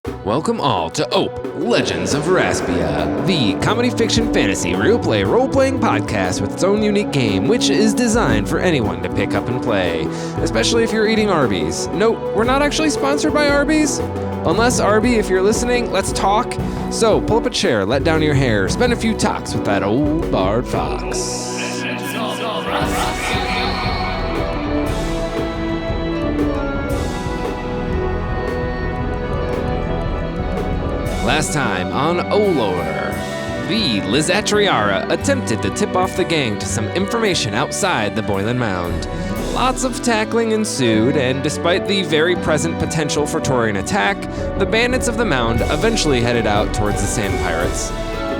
Welcome all to Legends of Raspia, the comedy fiction fantasy real play role-playing podcast with its own unique game, which is designed for anyone to pick up and play, especially if you're eating Arby's. Note, we're not actually sponsored by Arby's. Unless, Arby, if you're listening, let's talk. So, pull up a chair, let down your hair, spend a few talks with that old barred fox. Last time on Olor, the Lizatriara attempted to tip off the gang to some information outside the Boiling Mound. Lots of tackling ensued, and despite the very present potential for Taurian attack, the bandits of the mound eventually headed out towards the Sand Pirates.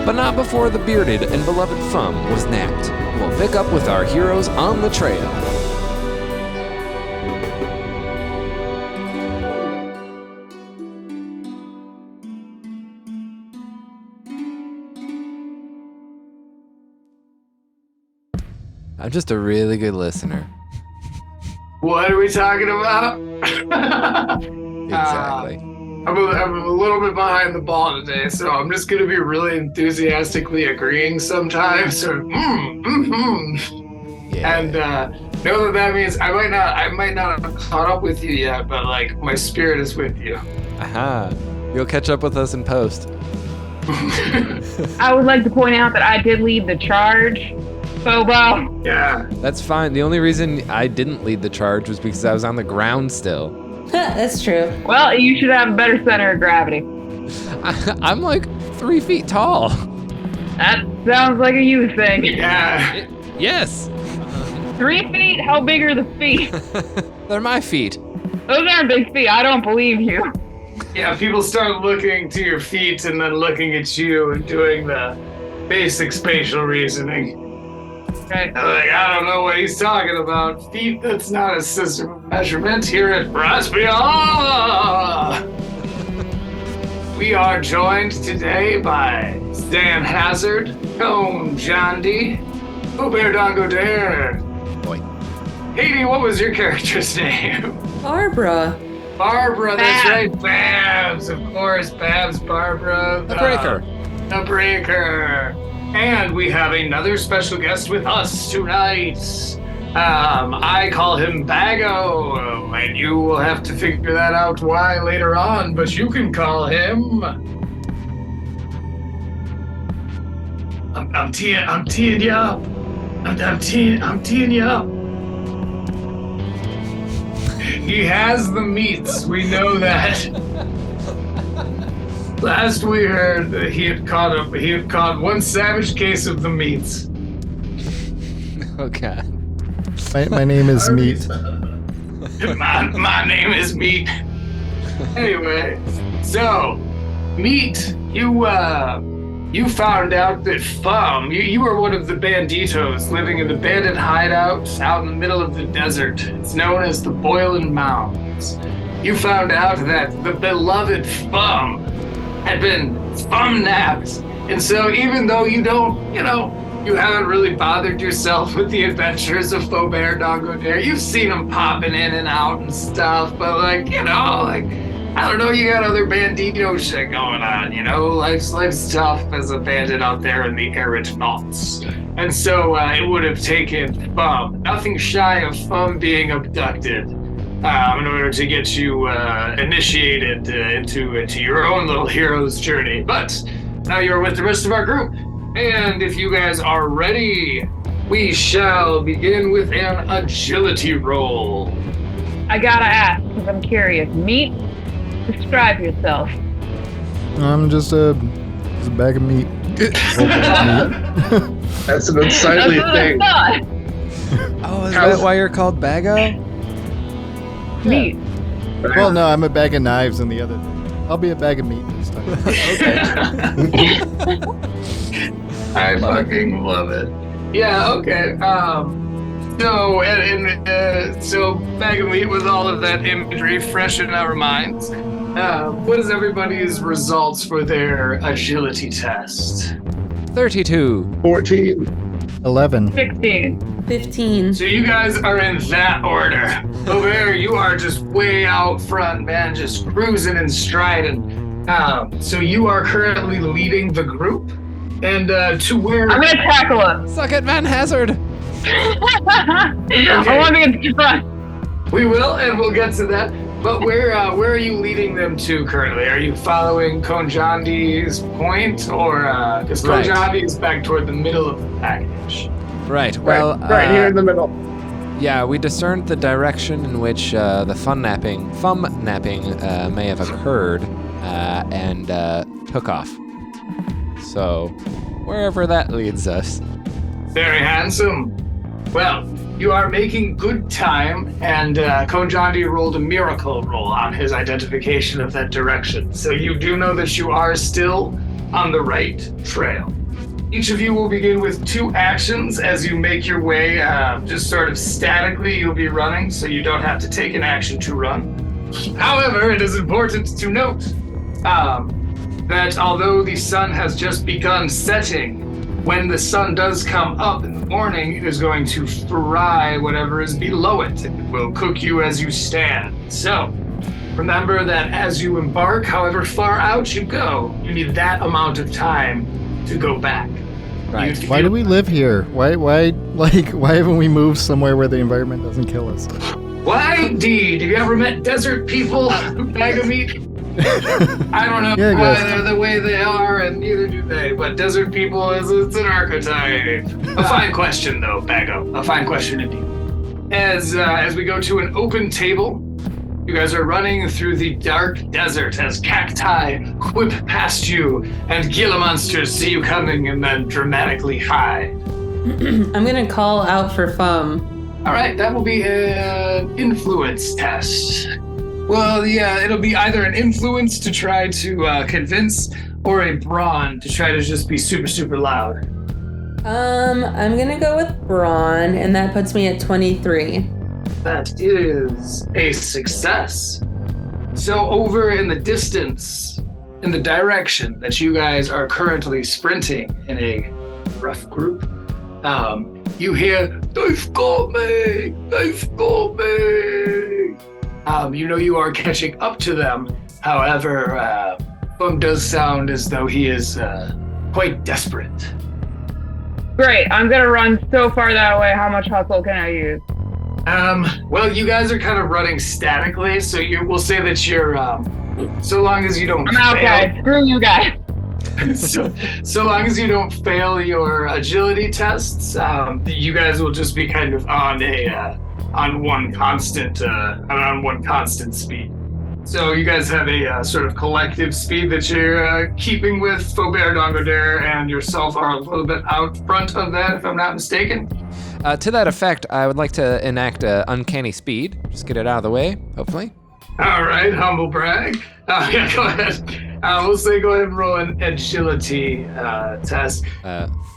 But not before the bearded and beloved Fum was napped. We'll pick up with our heroes on the trail. I'm just a really good listener. What are we talking about? Exactly. I'm a little bit behind the ball today, so I'm just going to be really enthusiastically agreeing sometimes. Or, Yeah. And know that means I might not have caught up with you yet, but like my spirit is with you. Aha. You'll catch up with us in post. I would like to point out that I did lead the charge. Feauber. Yeah. That's fine. The only reason I didn't lead the charge was because I was on the ground still. That's true. Well, you should have a better center of gravity. I'm like 3 feet tall. That sounds like a you thing. Yeah. Yes. 3 feet? How big are the feet? They're my feet. Those aren't big feet. I don't believe you. Yeah, people start looking to your feet and then looking at you and doing the basic spatial reasoning. Right. Like, I don't know what he's talking about. Feet, that's not a system of measurement here at Raspia. We are joined today by Xan Hazard, Cohn Jahn'Dee, Feaubear Dare. Boy. Katy, what was your character's name? Barbara. Barbara, that's right. Babs, of course. Babs, Barbara. The Breaker. The Breaker. And we have another special guest with us tonight. I call him Bago, and you will have to figure that out why later on, but you can call him... I'm teeing you up. I'm teeing you up. He has the meats, we know that. Last we heard that he had caught one savage case of the meats. Oh God. My name is Meat. my name is Meat. Anyway, so Meat, you found out that Fum, you were one of the banditos living in the bandit hideout out in the middle of the desert. It's known as the Boiling Mounds. You found out that the beloved Fum had been napped. And so even though you don't, you haven't really bothered yourself with the adventures of Feaubear Dare, you've seen him popping in and out and stuff, but I don't know, you got other bandito shit going on, life's tough as a bandit out there in the arid knots. And so it would have taken Fum, nothing shy of Fum being abducted, in order to get you initiated into your own little hero's journey. But now you're with the rest of our group. And if you guys are ready, we shall begin with an agility roll. I gotta ask, because I'm curious. Meat? Describe yourself. I'm just a bag of meat. That's an unsightly That's what thing. I thought. Oh, is that why you're called Bago? Meat. Well, no, I'm a bag of knives and the other thing. I'll be a bag of meat this time. I fucking love it. Yeah, okay. So Bag of Meat with all of that imagery fresh in our minds. What is everybody's results for their agility test? 32. 14. 11. 16. 15. So you guys are in that order. Feaubear, you are just way out front, man, just cruising and striding. So you are currently leading the group, and to where I'm gonna tackle him. Suck it, Xan Hazard. I want to get to front. we will, and we'll get to that. But where are you leading them to currently? Are you following Cohn Jahn'Dee's point, or because Cohn Right. Jahn'Dee is back toward the middle of the package? Right. Well, right here in the middle. yeah, we discerned the direction in which the thumb napping may have occurred, and took off. So, wherever that leads us. Very handsome. Well, you are making good time, and Cohn Jahn'Dee rolled a miracle roll on his identification of that direction. So you do know that you are still on the right trail. Each of you will begin with 2 actions as you make your way, just sort of statically you'll be running, so you don't have to take an action to run. However, it is important to note that although the sun has just begun setting, when the sun does come up in the morning, it is going to fry whatever is below it. It will cook you as you stand. So, remember that as you embark, however far out you go, you need that amount of time to go back. Right. Why do we live here? Why haven't we moved somewhere where the environment doesn't kill us? Why, D? Have you ever met desert people? Bag of meat? I don't know Yeah, I why guess. they're the way they are, and neither do they. But desert people it's an archetype. A fine question, though, Bago. A fine question indeed. As we go to an open table, you guys are running through the dark desert as cacti whip past you and Gila monsters see you coming and then dramatically hide. I'm gonna call out for Fum. All right, that will be an influence test. Well, yeah, it'll be either an influence to try to convince or a brawn to try to just be super, super loud. I'm gonna go with Brawn, and that puts me at 23. That is a success. So over in the distance, in the direction that you guys are currently sprinting in a rough group, you hear, "They've got me! They've got me!" You know you are catching up to them. However, Fum does sound as though he is quite desperate. Great. I'm gonna run so far that way. How much hustle can I use? Well, you guys are kind of running statically, so we'll say that you're, so long as you don't I'm out, guys. Screw you guys. so long as you don't fail your agility tests, you guys will just be kind of on one constant speed. So you guys have a sort of collective speed that you're keeping with. Feaubear, Dongodare, and yourself are a little bit out front of that, if I'm not mistaken. To that effect, I would like to enact uncanny speed. Just get it out of the way, hopefully. All right, humble brag. Yeah, go ahead. We'll say go ahead and roll an agility test.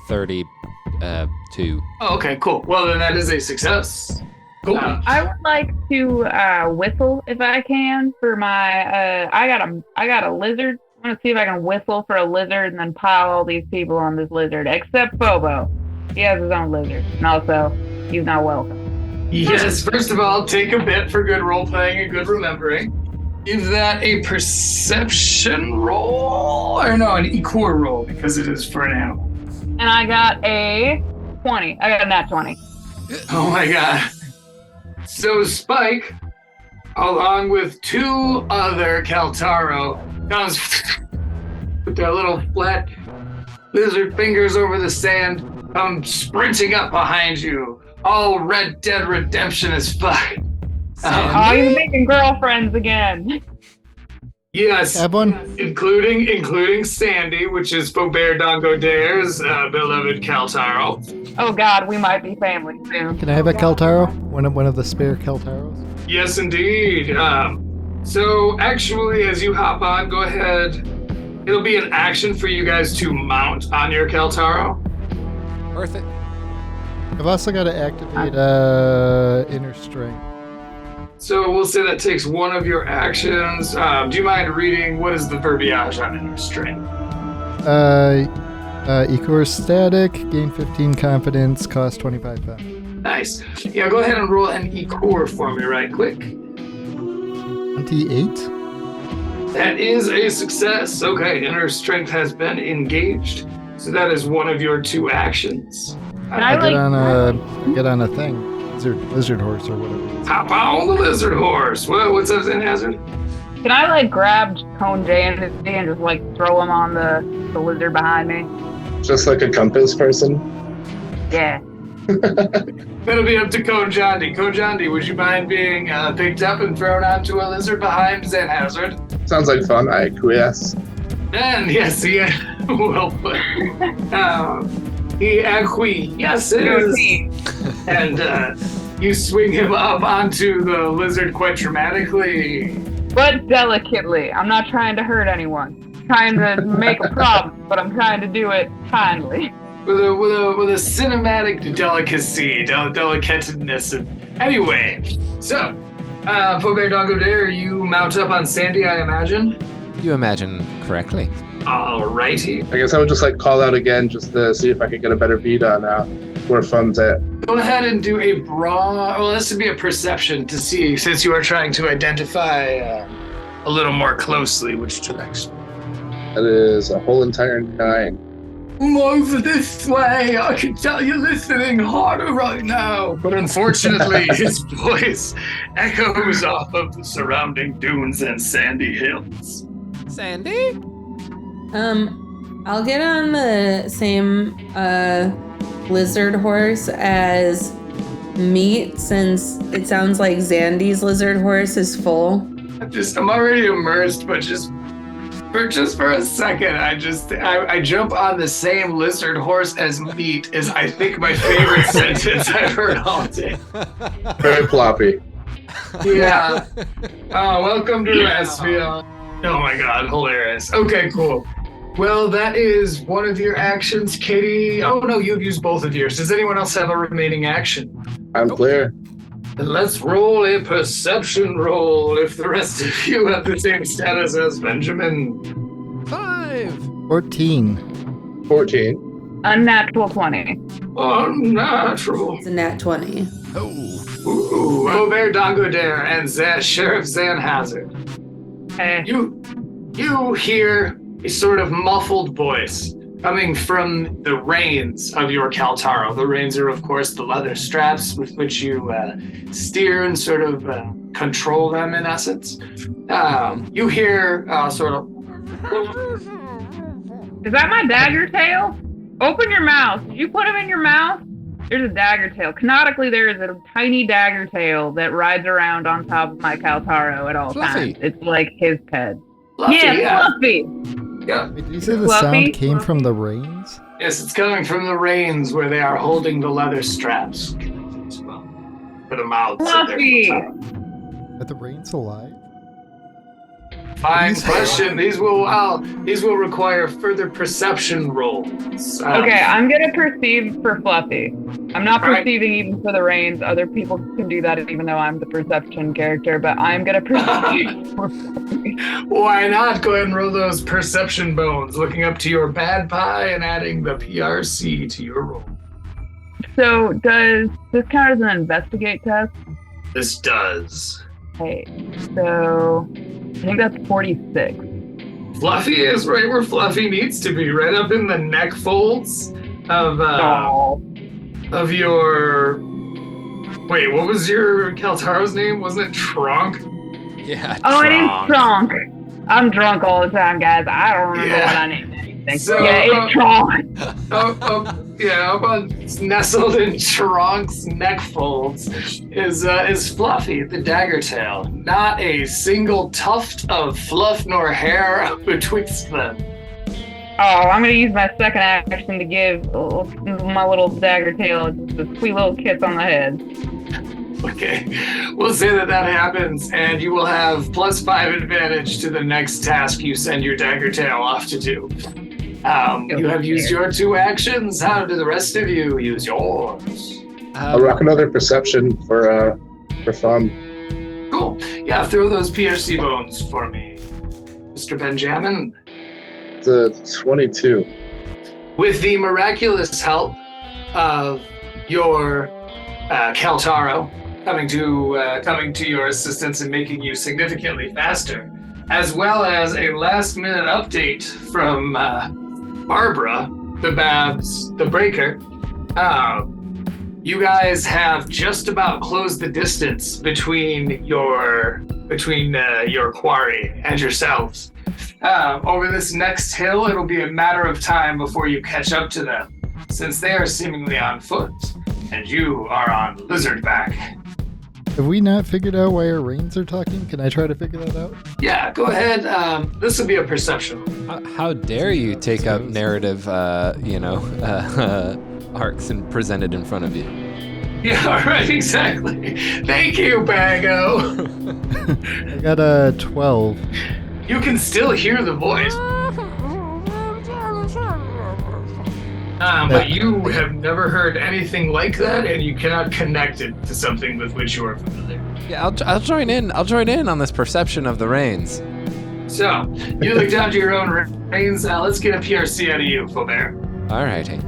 32. Oh, okay, cool. Well, then that is a success. Cool. I would like to whistle if I can for my. I got a lizard. I'm gonna see if I can whistle for a lizard and then pile all these people on this lizard, except Bobo. He has his own lizard, and also he's not welcome. Yes, first of all, take a bit for good role playing and good remembering. Give that a perception roll, or no, an equor roll because it is for an animal. And I got a 20. I got a nat 20. Oh my god. So Spike, along with 2 other Caltaro, comes with their little flat lizard fingers over the sand, come sprinting up behind you, all Red Dead Redemption as fuck. Oh, he's making girlfriends again. Yes, Have one? including Sandy, which is Feaubear Dongodare's beloved Caltaro. Oh God, we might be family soon. Can I have a Caltaro? One of the spare Caltaros? Yes, indeed. So actually, as you hop on, go ahead. It'll be an action for you guys to mount on your Caltaro. Worth it. I've also got to activate inner strength. So we'll say that takes one of your actions. Do you mind reading what is the verbiage on inner strength? Equor static, gain 15 confidence, cost 25 pounds. Nice. Yeah, go ahead and roll an equor for me right quick. 28? That is a success. Okay, inner strength has been engaged. So that is one of your 2 actions. I Get on a thing. Lizard horse or whatever. Hop on the lizard horse. What's up, Xan Hazard? Can I grab Cohn Jahn'Dee and just throw him on the lizard behind me? Just like a compass person. Yeah. That'll be up to Cohn Jahn'Dee. Cohn Jahn'Dee, would you mind being picked up and thrown onto a lizard behind Xan Hazard? Sounds like fun. I acquiesce. And yes, he well put. He acquiesces, and you swing him up onto the lizard quite dramatically. But delicately. I'm not trying to hurt anyone. I'm trying to make a problem, but I'm trying to do it kindly. With a cinematic delicacy, delicatedness. Anyway, so Feaubear Dongo Dare, you mount up on Sandy, I imagine. You imagine correctly. Alrighty. I guess I would just call out again just to see if I could get a better beat on where fun's at. Go ahead and do a this would be a perception to see, since you are trying to identify a little more closely which direction. That is a whole entire 9. Move this way. I can tell you're listening harder right now. But unfortunately, his voice echoes off of the surrounding dunes and sandy hills. Sandy? I'll get on the same lizard horse as Meat, since it sounds like Xande's lizard horse is full. I'm already immersed, but just for a second, I jump on the same lizard horse as Meat is, I think, my favorite sentence I've heard all day. Very floppy. Yeah. Oh, welcome to Raspia. Oh my god, hilarious. Okay, cool. Well, that is one of your actions, Katie. Oh no, you've used both of yours. Does anyone else have a remaining action? I'm clear. Then let's roll a perception roll if the rest of you have the same status as Benjamin. 5. 14. 14. Unnatural 20. Unnatural. It's a nat 20. Oh. Ooh, Feaubear Dongo Dare and Sheriff Xan Hazard. Hey. You hear a sort of muffled voice coming from the reins of your Caltaro. The reins are, of course, the leather straps with which you steer and sort of control them, in essence. You hear sort of... Is that my dagger tail? Open your mouth. Did you put him in your mouth? There's a dagger tail. Canonically, there is a tiny dagger tail that rides around on top of my Caltaro at all Fluffy. times. It's like his pet. Fluffy, Yeah, Fluffy. Yeah. Wait, did you say the Fluffy? sound came from the reins? Yes, it's coming from the reins where they are holding the leather straps. For the mouths. of their Fluffy. Caltaro. Are the reins alive? Fine question. These will require further perception rolls. Okay, I'm gonna perceive for Fluffy. I'm not Alright. perceiving even for the reins. Other people can do that even though I'm the perception character, but I'm gonna perceive for Fluffy. Why not? Go ahead and roll those perception bones, looking up to your bad pie and adding the PRC to your roll. So does this count as an investigate test? This does. Okay, so I think that's 46. Fluffy is right where Fluffy needs to be, right up in the neck folds of of your. Wait, what was your Caltaro's name? Wasn't it Trunk? Yeah. Oh, it is Tronk. Tronk. I'm drunk all the time, guys. I don't remember Yeah. what I named anything. So, yeah, it's Tronk. Up on nestled in Trunk's neck folds is Fluffy, the dagger tail. Not a single tuft of fluff nor hair betwixt them. Oh, I'm gonna use my second action to give my little dagger tail just a sweet little kiss on the head. Okay, we'll say that happens, and you will have +5 advantage to the next task you send your dagger tail off to do. You have used your 2 actions. How do the rest of you use yours? I'll rock another perception for fun. Cool. Yeah, throw those PRC bones for me, Mr. Benjamin. It's a 22. With the miraculous help of your Caltaro coming to your assistance and making you significantly faster, as well as a last-minute update from Barbara, the Babs, the Breaker. You guys have just about closed the distance between your quarry and yourselves. Over this next hill, it'll be a matter of time before you catch up to them, since they are seemingly on foot, and you are on lizardback. Have we not figured out why our reins are talking? Can I try to figure that out? Yeah, go ahead. This will be a perception. How dare you take up narrative, arcs and present it in front of you? Yeah, right, exactly. Thank you, Bago. I got a 12. You can still hear the voice. But you have never heard anything like that, and you cannot connect it to something with which you are familiar. Yeah, I'll join in. I'll join in on this perception of the reins. So, you look down to your own reins. Let's get a PRC out of you, Feaubear. Alrighty.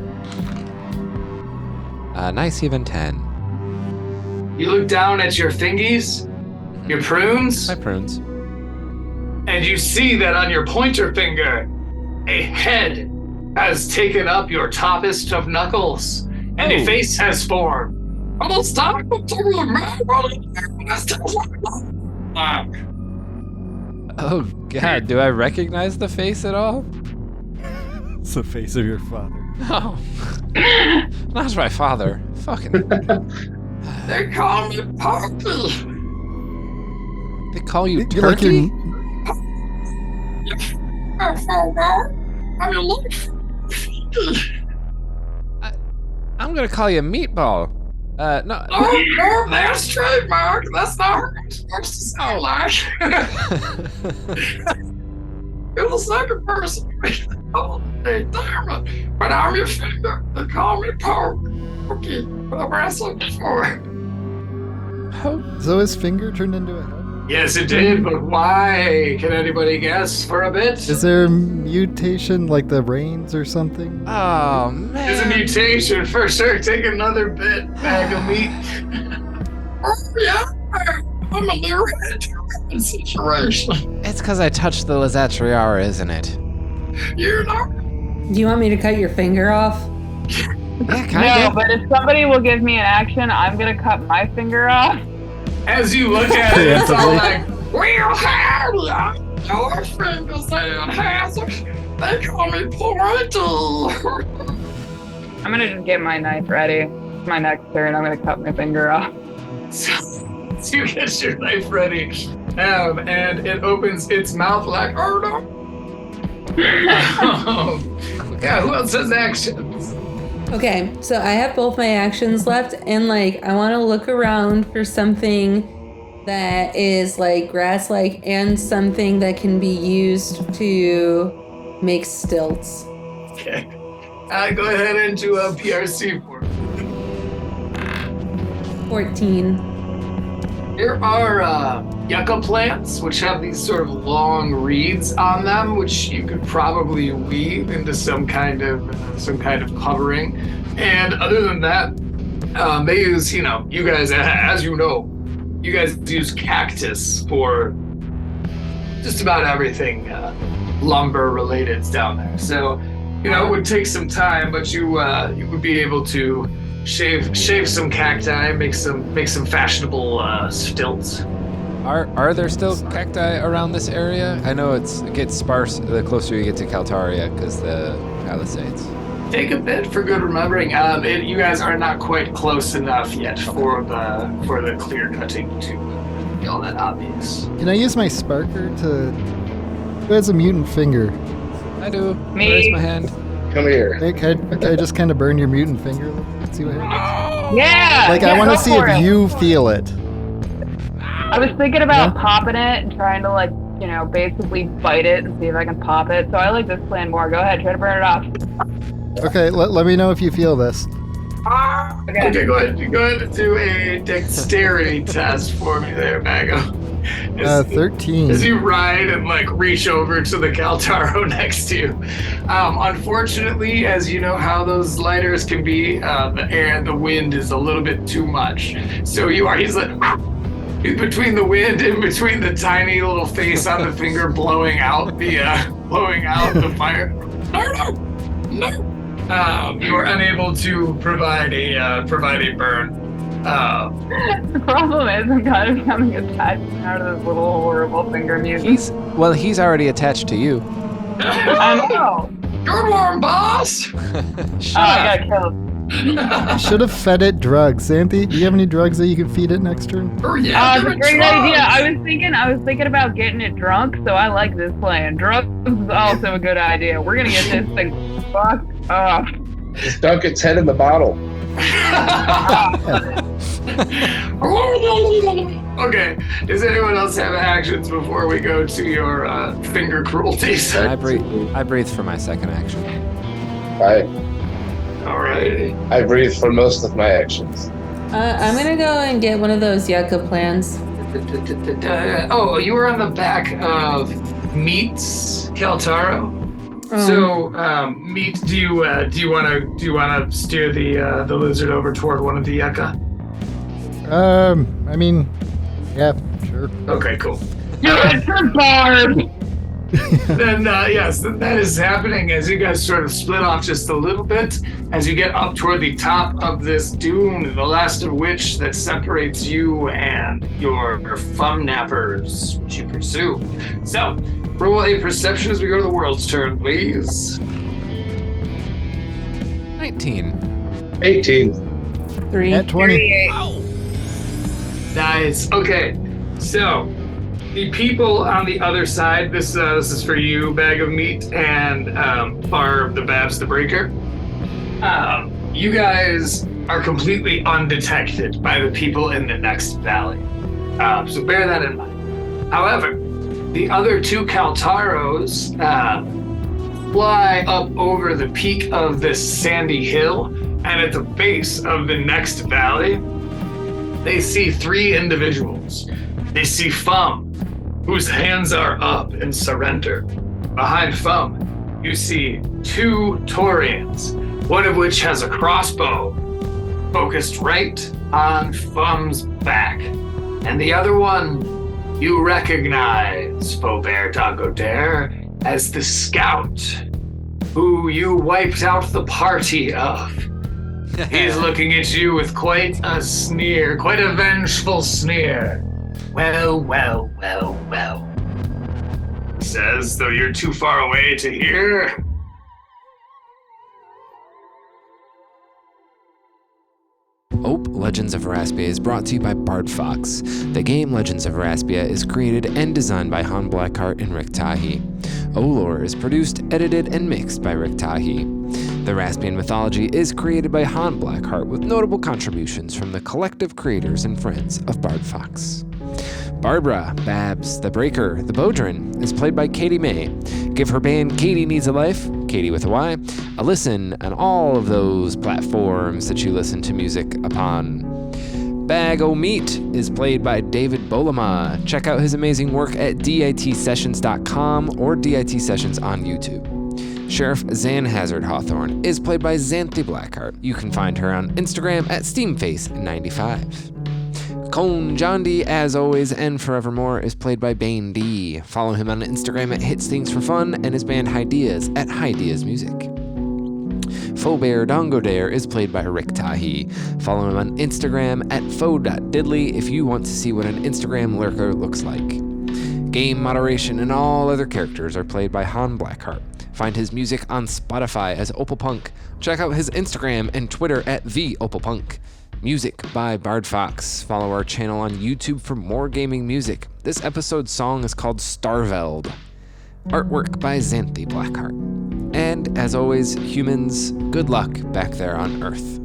Nice even 10. You look down at your fingies, your prunes, My prunes. and you see that on your pointer finger, a head has taken up your toppest of knuckles, and a face has formed. Oh God, do I recognize the face at all? It's the face of your father. Oh, not my father. Fucking. They call me Pappy. They call you You're like Turkey? I'm your life. I'm gonna call you Meatball. No. No, that's trademark. That's not what it's supposed to sound like. You're the second person. Oh, hey, damn it. But I'm your finger. They call me Pokey. I've wrestled before. So his finger turned into a head? Yes, it did, but why? Can anybody guess for a bit? Is there a mutation like the reins or something? Oh man. There's a mutation for sure. Take another bit, bag of meat. Oh, yeah. I'm a little situation. It's because I touched the Lizatriara, isn't it? You know? Do you want me to cut your finger off? Yeah, kind No, of. but if somebody will give me an action, I'm gonna cut my finger off. As you look at it, it's all like, we'll have your fingers in Hazard. They call me Pointy. I'm gonna just get my knife ready. It's my next turn. I'm gonna cut my finger off. So you get your knife ready, and it opens its mouth like, oh no. Yeah, who else has actions? Okay, so I have both my actions left, and I want to look around for something that is grass-like and something that can be used to make stilts. Okay. Go ahead and do a PRC for me. 14. There are yucca plants, which have these sort of long reeds on them, which you could probably weave into some kind of covering. And other than that, they use, you guys, as you know, you guys use cactus for just about everything lumber related down there. So, it would take some time, but you would be able to shave some cacti, make some fashionable stilts. Are there still cacti around this area? I know it gets sparse the closer you get to Caltaria because the Palisades. Take a bit for good remembering. You guys are not quite close enough yet for the clear cutting to be all that obvious. Can I use my sparker to... Who has a mutant finger? I do. Me. Raise my hand. Come here. Hey, can I just kind of burn your mutant finger? Let's see what happens. Yeah. I want to see if you feel it. I was thinking about popping it and trying to basically bite it and see if I can pop it. So I like this plan more. Go ahead, try to burn it off. Okay, let me know if you feel this. Okay, go ahead and do a dexterity test for me there, Mago. 13. As you ride and reach over to the Caltaro next to you. Unfortunately, as you know how those lighters can be, the air and the wind is a little bit too much. So he's like, in between the wind, in between the tiny little face on the finger blowing out the fire. No. You are unable to provide a burn. The problem is I'm kind of becoming attached now to this little horrible finger music. He's already attached to you. I know. Good one, boss. I got killed. Should have fed it drugs. Xanthe, do you have any drugs that you can feed it next turn? Oh yeah, That's a great idea. I was thinking about getting it drunk, so I like this plan. Drugs is also a good idea. We're gonna get this thing fucked up. Just dunk its head in the bottle. Okay. Does anyone else have actions before we go to your finger cruelty? I breathe for my second action. Alrighty. I breathe for most of my actions. I'm gonna go and get one of those Yucca plants. Oh, you were on the back of Meat's Caltaro. So, Meat, do you want to steer the lizard over toward one of the Yucca? I mean, yeah, sure. Okay, cool. It's a barb. Then yes, that is happening as you guys sort of split off just a little bit as you get up toward the top of this dune, the last of which that separates you and your friendnappers, which you pursue. So, roll a perception as we go to the world's turn, please. 19. 18. 3. At 20. Nice. Okay, so the people on the other side. This is for you, Bag of Meat, and Barb, the Babs, the Breaker. You guys are completely undetected by the people in the next valley. So bear that in mind. However, the other two Caltaros fly up over the peak of this sandy hill, and at the base of the next valley, they see three individuals. They see Fum, whose hands are up in surrender. Behind Fum, you see two Taurians, one of which has a crossbow focused right on Fum's back, and the other one you recognize, Feaubear Dagodare, as the scout who you wiped out the party of. He's looking at you with quite a sneer, quite a vengeful sneer. Well. He says, though you're too far away to hear. Ope Legends of Raspia is brought to you by Bard Fox. The game Legends of Raspia is created and designed by Han Blackheart and Rick Tahi. Olor is produced, edited, and mixed by Rick Tahi. The Raspian mythology is created by Han Blackheart with notable contributions from the collective creators and friends of Bard Fox. Barbara, Babs, the Breaker, the Bodrin is played by Katy May. Give her band Katy Needs a Life, Katy with a Y, a listen on all of those platforms that you listen to music upon. Bag O' Meat is played by David Bolema. Check out his amazing work at ditsessions.com or DIT Sessions on YouTube. Sheriff Xan Hazard Hawthorn is played by Xanthe Blackheart. You can find her on Instagram at SteamFace95. Cohn Jahn'Dee, as always and forevermore, is played by Baen D. Follow him on Instagram at HitsThingsForFun and his band Hideas at Hideas Music. Feaubear Dagodare is played by Rick Tahi. Follow him on Instagram at faux.diddly if you want to see what an Instagram lurker looks like. Game moderation and all other characters are played by Han Blackheart. Find his music on Spotify as Opalpunk. Check out his Instagram and Twitter at TheOpalpunk. Music by Bard Fox. Follow our channel on YouTube for more gaming music. This episode's song is called Starveld. Artwork by Xanthe Blackheart. And as always, humans, good luck back there on Earth.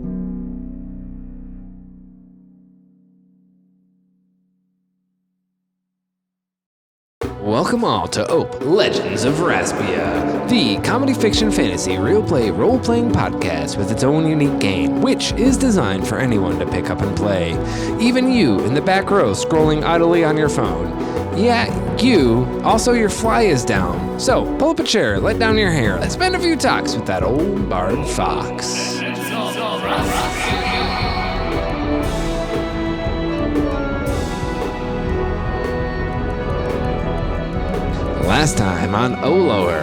Welcome all to Ope Legends of Raspia, the comedy fiction fantasy real play role-playing podcast with its own unique game, which is designed for anyone to pick up and play. Even you in the back row scrolling idly on your phone. Yeah, you. Also, your fly is down. So, pull up a chair, let down your hair. Let's spend a few talks with that old Bard Fox. Last time on Olower,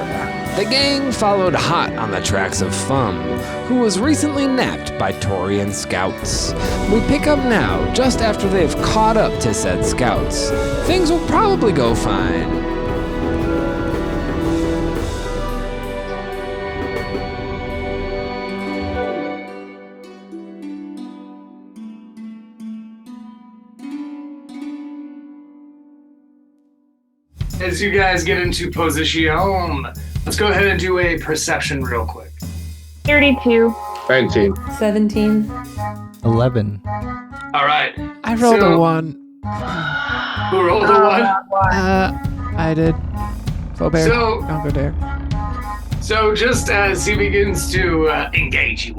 the gang followed hot on the tracks of Fum, who was recently napped by Taurian scouts. We pick up now, just after they've caught up to said scouts. Things will probably go fine. As you guys get into position, let's go ahead and do a perception real quick. 32. 19. 17. 11. All right. I rolled So- a 1. Who rolled a one? I did. Feaubear, So- I'll go there. So just as he begins to engage you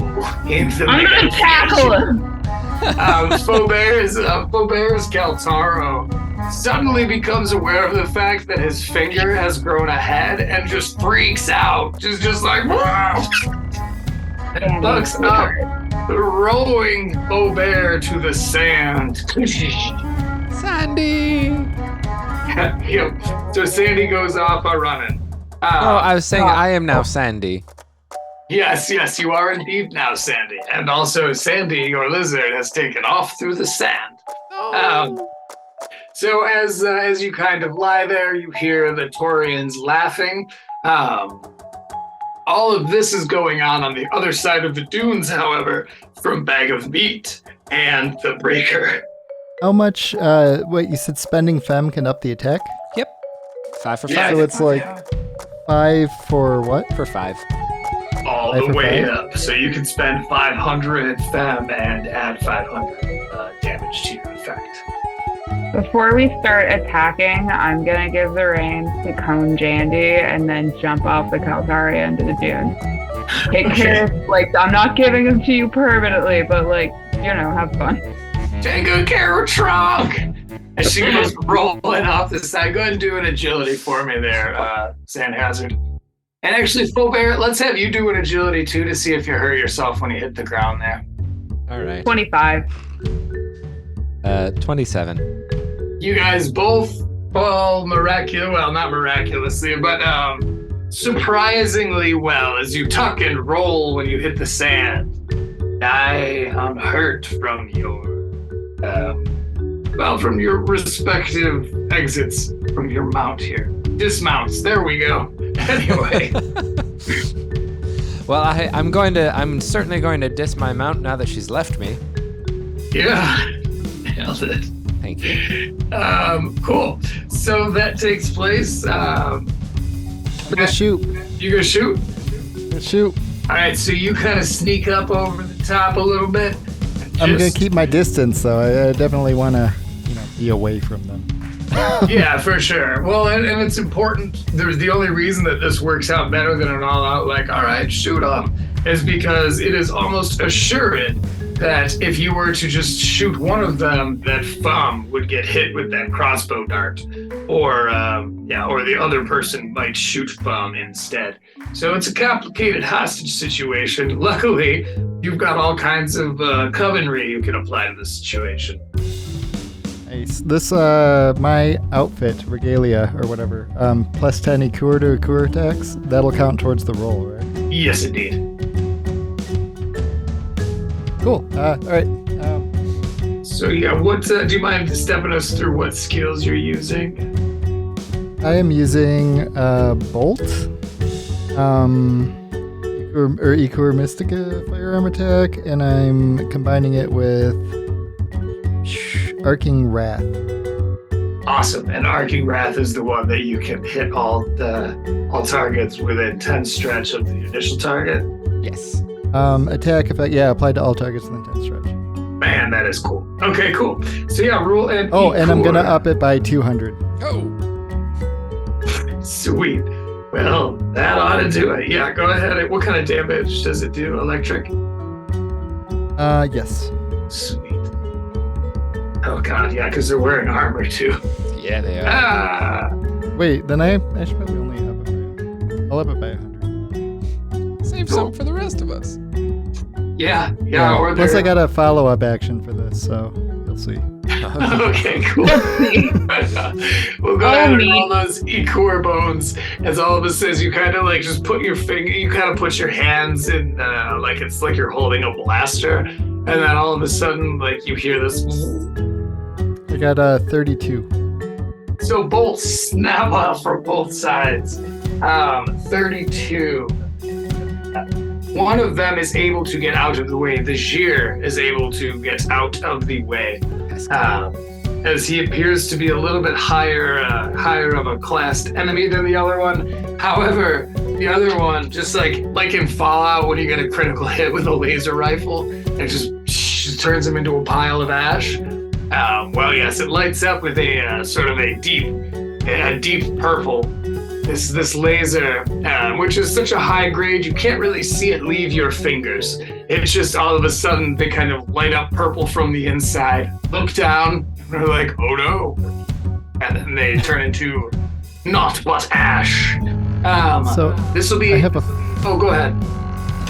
in the I'm gonna tackle him. Feaubear's Caltaro suddenly becomes aware of the fact that his finger has grown ahead and just freaks out. Just like, and bucks up, throwing Feaubear to the sand. Sandy! Yep. So Sandy goes off a running. I was saying I am now Sandy. Yes, you are indeed now Sandy. And also Sandy, your lizard, has taken off through the sand. So as you kind of lie there, you hear the Taurians laughing. All of this is going on the other side of the dunes, however, from Bag of Meat and the Breaker. How much, you said spending Fem can up the attack? Yep. 5 for 5. Yeah. So it's like 5 for what? For 5. All Five the for way five? up. So you can spend 500 Fem and add 500 damage to your effect. Before we start attacking, I'm gonna give the reins to Cohn Jahn'Dee and then jump off the Caltaria into the dune. Take care of, I'm not giving them to you permanently, but have fun. Take good care of Trunk! As she goes rolling off the side, go ahead and do an agility for me there, Xan Hazard. And actually, Feaubear, let's have you do an agility too to see if you hurt yourself when you hit the ground there. All right. 25. 27. You guys both fall not miraculously, but surprisingly well as you tuck and roll when you hit the sand. Die unhurt from your from your respective exits from your mount here. Dismounts. There we go. Anyway. Well, I'm certainly going to diss my mount now that she's left me. Yeah. Nailed it. Thank you. Cool. So that takes place. I'm gonna shoot. You go shoot? Shoot. All right, so you kind of sneak up over the top a little bit. I'm gonna keep my distance, though. I definitely want to, be away from them. Yeah, for sure. Well, and it's important. There's the only reason that this works out better than an all-out, all right, shoot them, is because it is almost assured that if you were to just shoot one of them, that Fum would get hit with that crossbow dart, or the other person might shoot Fum instead. So it's a complicated hostage situation. Luckily, you've got all kinds of covenry you can apply to this situation. Nice. This, my outfit, regalia, or whatever, plus 10 Ekur to Ekur attacks, that'll count towards the roll, right? Yes, indeed. Cool. All right. So what do you mind stepping us through what skills you're using? I am using Bolt, Ekur Mystica Firearm Attack, and I'm combining it with Arcing Wrath. Awesome. And Arcing Wrath is the one that you can hit all targets within 10 stretch of the initial target. Yes. Attack effect, applied to all targets within 10 stretch. Man, that is cool. Okay, cool. So roll and and I'm gonna up it by 200. Oh. Sweet. Well, that ought to do it. Yeah, go ahead. What kind of damage does it do? Electric? Yes. Sweet. Oh god, yeah, because they're wearing armor too. Yeah, they are. Ah! Wait, then I should probably only up it by... I'll up it by 100. Save some for the rest of us. Yeah. Or Plus I got a follow-up action for this, so you'll see. Okay, cool. We'll go ahead and roll those E-core bones as all of us says you kind of like just put your finger, you kind of put your hands in like it's like you're holding a blaster, and then all of a sudden like you hear this. I got 32. So bolts snap off from both sides. 32. One of them is able to get out of the way. The Xir is able to get out of the way. As he appears to be a little bit higher of a classed enemy than the other one. However, the other one, just like in Fallout when you get a critical hit with a laser rifle, it just turns him into a pile of ash. Well, yes, it lights up with a sort of a deep purple. This laser, which is such a high grade, you can't really see it leave your fingers. It's just all of a sudden they kind of light up purple from the inside. Look down, and they're like, oh no. And then they turn into naught but ash. So this will be. Oh, go ahead.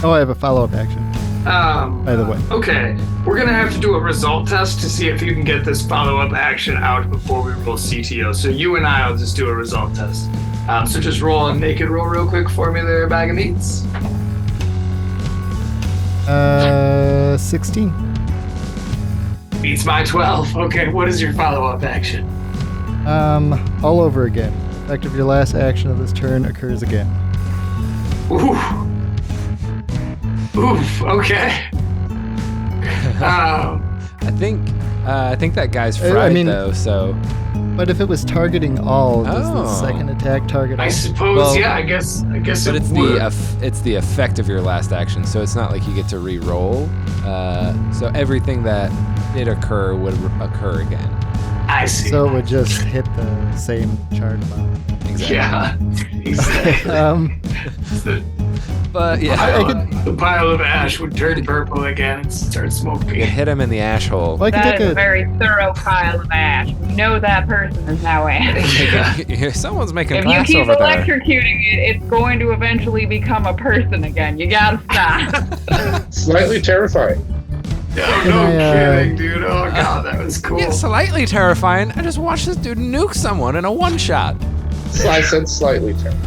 Oh, I have a follow-up action. By the way. Okay, we're gonna have to do a result test to see if you can get this follow-up action out before we roll CTO. So you and I will just do a result test. So just roll a naked roll real quick for me there, bag of meats. 16. Beats my 12. Okay, what is your follow-up action? All over again. Effect of your last action of this turn occurs again. Oof. Okay. I think that guy's fried though, so. But if it was targeting all, does the second attack target all? I suppose, yeah, I guess but it it's would. it's the effect of your last action, so it's not like you get to re-roll. So everything that did occur would occur again. I see. So it would just hit the same chart amount. Exactly. Yeah. Exactly. But yeah, the pile of ash would turn purple again and start smoking. you hit him in the ash hole. Well, I could That take is a very thorough pile of ash. We know that person is now ash. Someone's making If you glass keep over there. electrocuting it, it's going to eventually become a person again. You gotta stop. Slightly terrifying. No kidding, dude. Oh god, that was cool. Yeah, slightly terrifying. I just watched this dude nuke someone in a one-shot. I said slightly terrifying.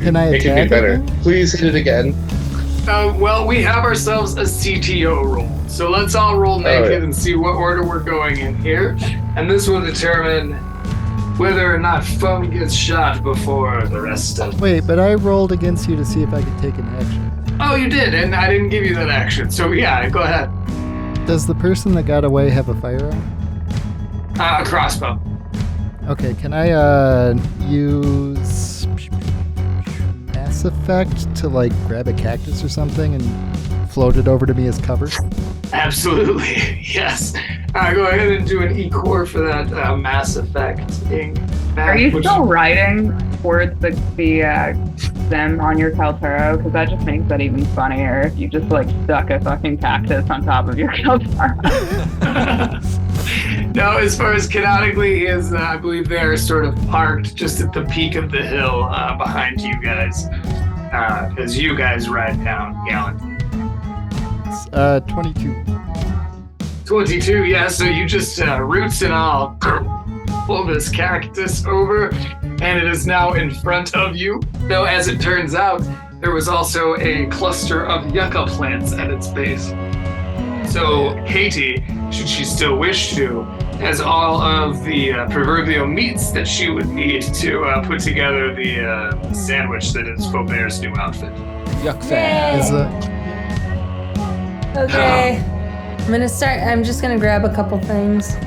Can I Make it attack be better. it? Please hit it again. Well, we have ourselves a CTO roll. So let's all roll naked and see what order we're going in here. And this will determine whether or not foam gets shot before the rest of. Wait, but I rolled against you to see if I could take an action. Oh, you did, and I didn't give you that action. So yeah, go ahead. Does the person that got away have a firearm? A crossbow. Okay, can I use Mass Effect to like grab a cactus or something and float it over to me as cover? Absolutely, yes. Go ahead and do an E-core for that Mass Effect thing. Are you still writing towards the them on your Caltaria? Because that just makes that even funnier if you just like stuck a fucking cactus on top of your Caltaria. No, as far as canonically, he is, I believe they are sort of parked just at the peak of the hill behind you guys. As you guys ride down gallantly. 22. 22, yeah, so you just roots and all pull this cactus over, and it is now in front of you. Though, as it turns out, there was also a cluster of yucca plants at its base. So, Katy, should she still wish to, has all of the proverbial meats that she would need to put together the sandwich that is Feaubear's new outfit. Yuck fan. Is Okay. I'm just gonna grab a couple things.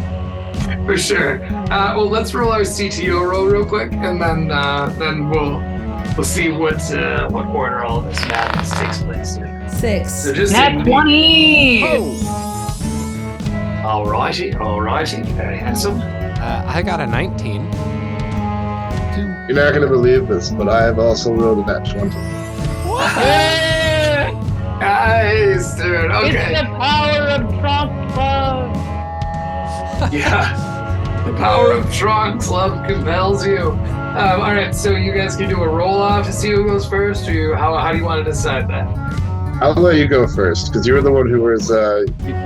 For sure. Well, let's roll our CTO roll real quick, and then we'll see what order all this madness takes place in. 6. So just Nat 20! Alrighty, very handsome. I got a 19. You're not going to believe this, but I have also rolled a nat 20. Nice, dude. Okay. It's the power of Trump Club! Yeah. The power of Tron Club compels you. Alright, so you guys can do a roll off to see who goes first, or how do you want to decide that? I'll let you go first, because you were the one who was,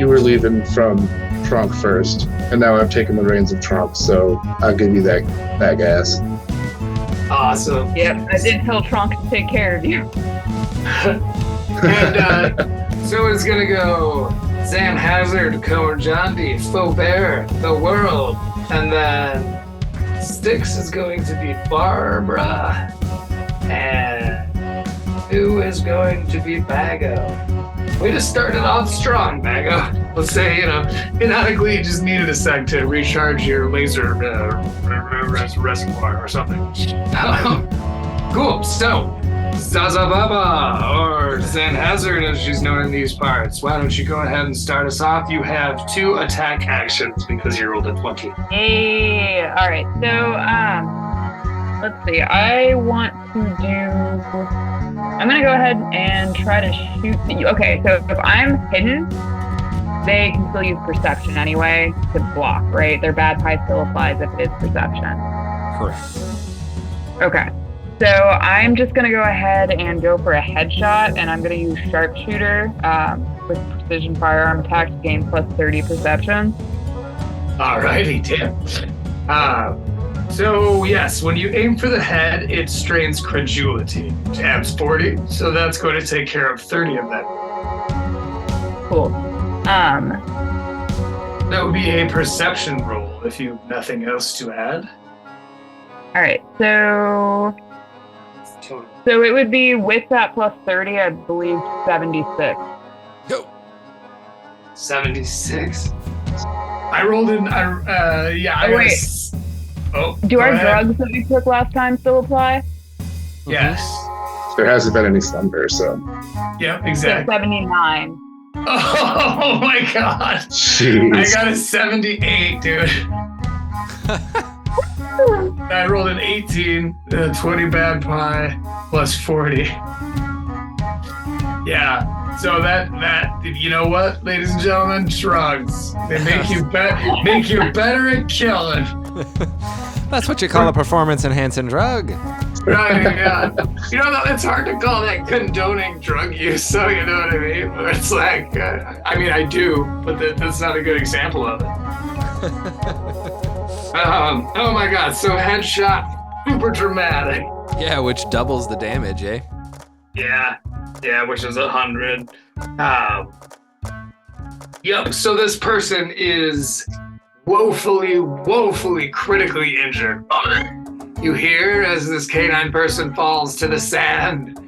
you were leaving from Trunk first, and now I've taken the reins of Trunk, so I'll give you that gas. Awesome. Yep, I did tell Trunk to take care of you. And so it's gonna go Xan Hazard, Cohn Jahn'Dee, Feaubear, the world, and then Styx is going to be Barbara, and who is going to be Bago? We just started off strong, Bago. Let's say, canonically you just needed a sec to recharge your laser reservoir or something. Cool, so Zazababa, or Xan Hazard as she's known in these parts. Why don't you go ahead and start us off? You have 2 attack actions because you rolled a 20. Hey, all right. So, let's see. I want to do. I'm gonna go ahead and try to shoot you. Okay, so if I'm hidden, they can still use perception anyway to block, right? Their bad pie still applies if it is perception. Correct. Okay. So I'm just going to go ahead and go for a headshot, and I'm going to use sharpshooter with precision firearm attack to gain plus 30 perception. Alrighty, Tim. So yes, when you aim for the head, it strains credulity. Tabs 40, so that's going to take care of 30 of that. Cool. That would be a perception roll if you have nothing else to add. All right, so it would be with that plus 30, I believe 76. Go. 76. I rolled in. Do our drugs that we took last time still apply? Yes. There hasn't been any thunder, so. Yep, exactly. 79. Oh my god. Jeez. I got a 78, dude. I rolled an 18, 20 bad pie, plus 40. Yeah. So that you know what, ladies and gentlemen, drugs. They make you better at killing. That's what you call a performance-enhancing drug. Right, yeah. It's hard to call that condoning drug use, so you know what I mean? But it's like, I do, but that's not a good example of it. Oh my god, so headshot, super dramatic. Yeah, which doubles the damage, eh? Yeah, which is 100. Yep, so this person is woefully critically injured. You hear as this canine person falls to the sand.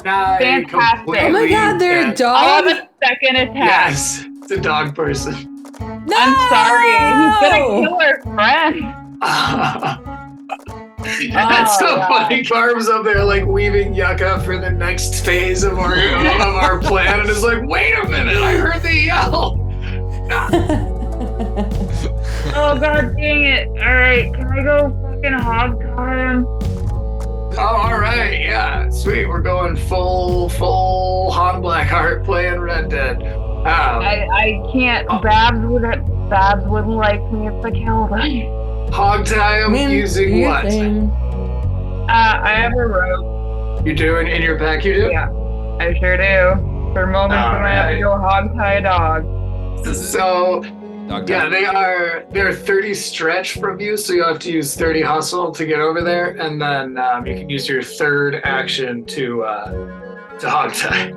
Fantastic. Oh my god, they're a dog? I have a second attack. Yes, it's a dog person. No! I'm sorry. He's gonna kill our friend. That's so funny. Barb's up there like weaving Yucca for the next phase of our plan, and it's like, wait a minute, I heard the yell. Oh god dang it. Alright, can I go fucking hog time? Oh, alright, yeah. Sweet, we're going full Han Blackheart playing Red Dead. I can't. Babs wouldn't like me if I killed him. Hog time using what? I have a rope. You do in your pack, you do? Yeah, I sure do. For moments when I have to go hog tie a dog. So, yeah, they're 30 stretch from you, so you'll have to use 30 hustle to get over there, and then you can use your third action to hog tie.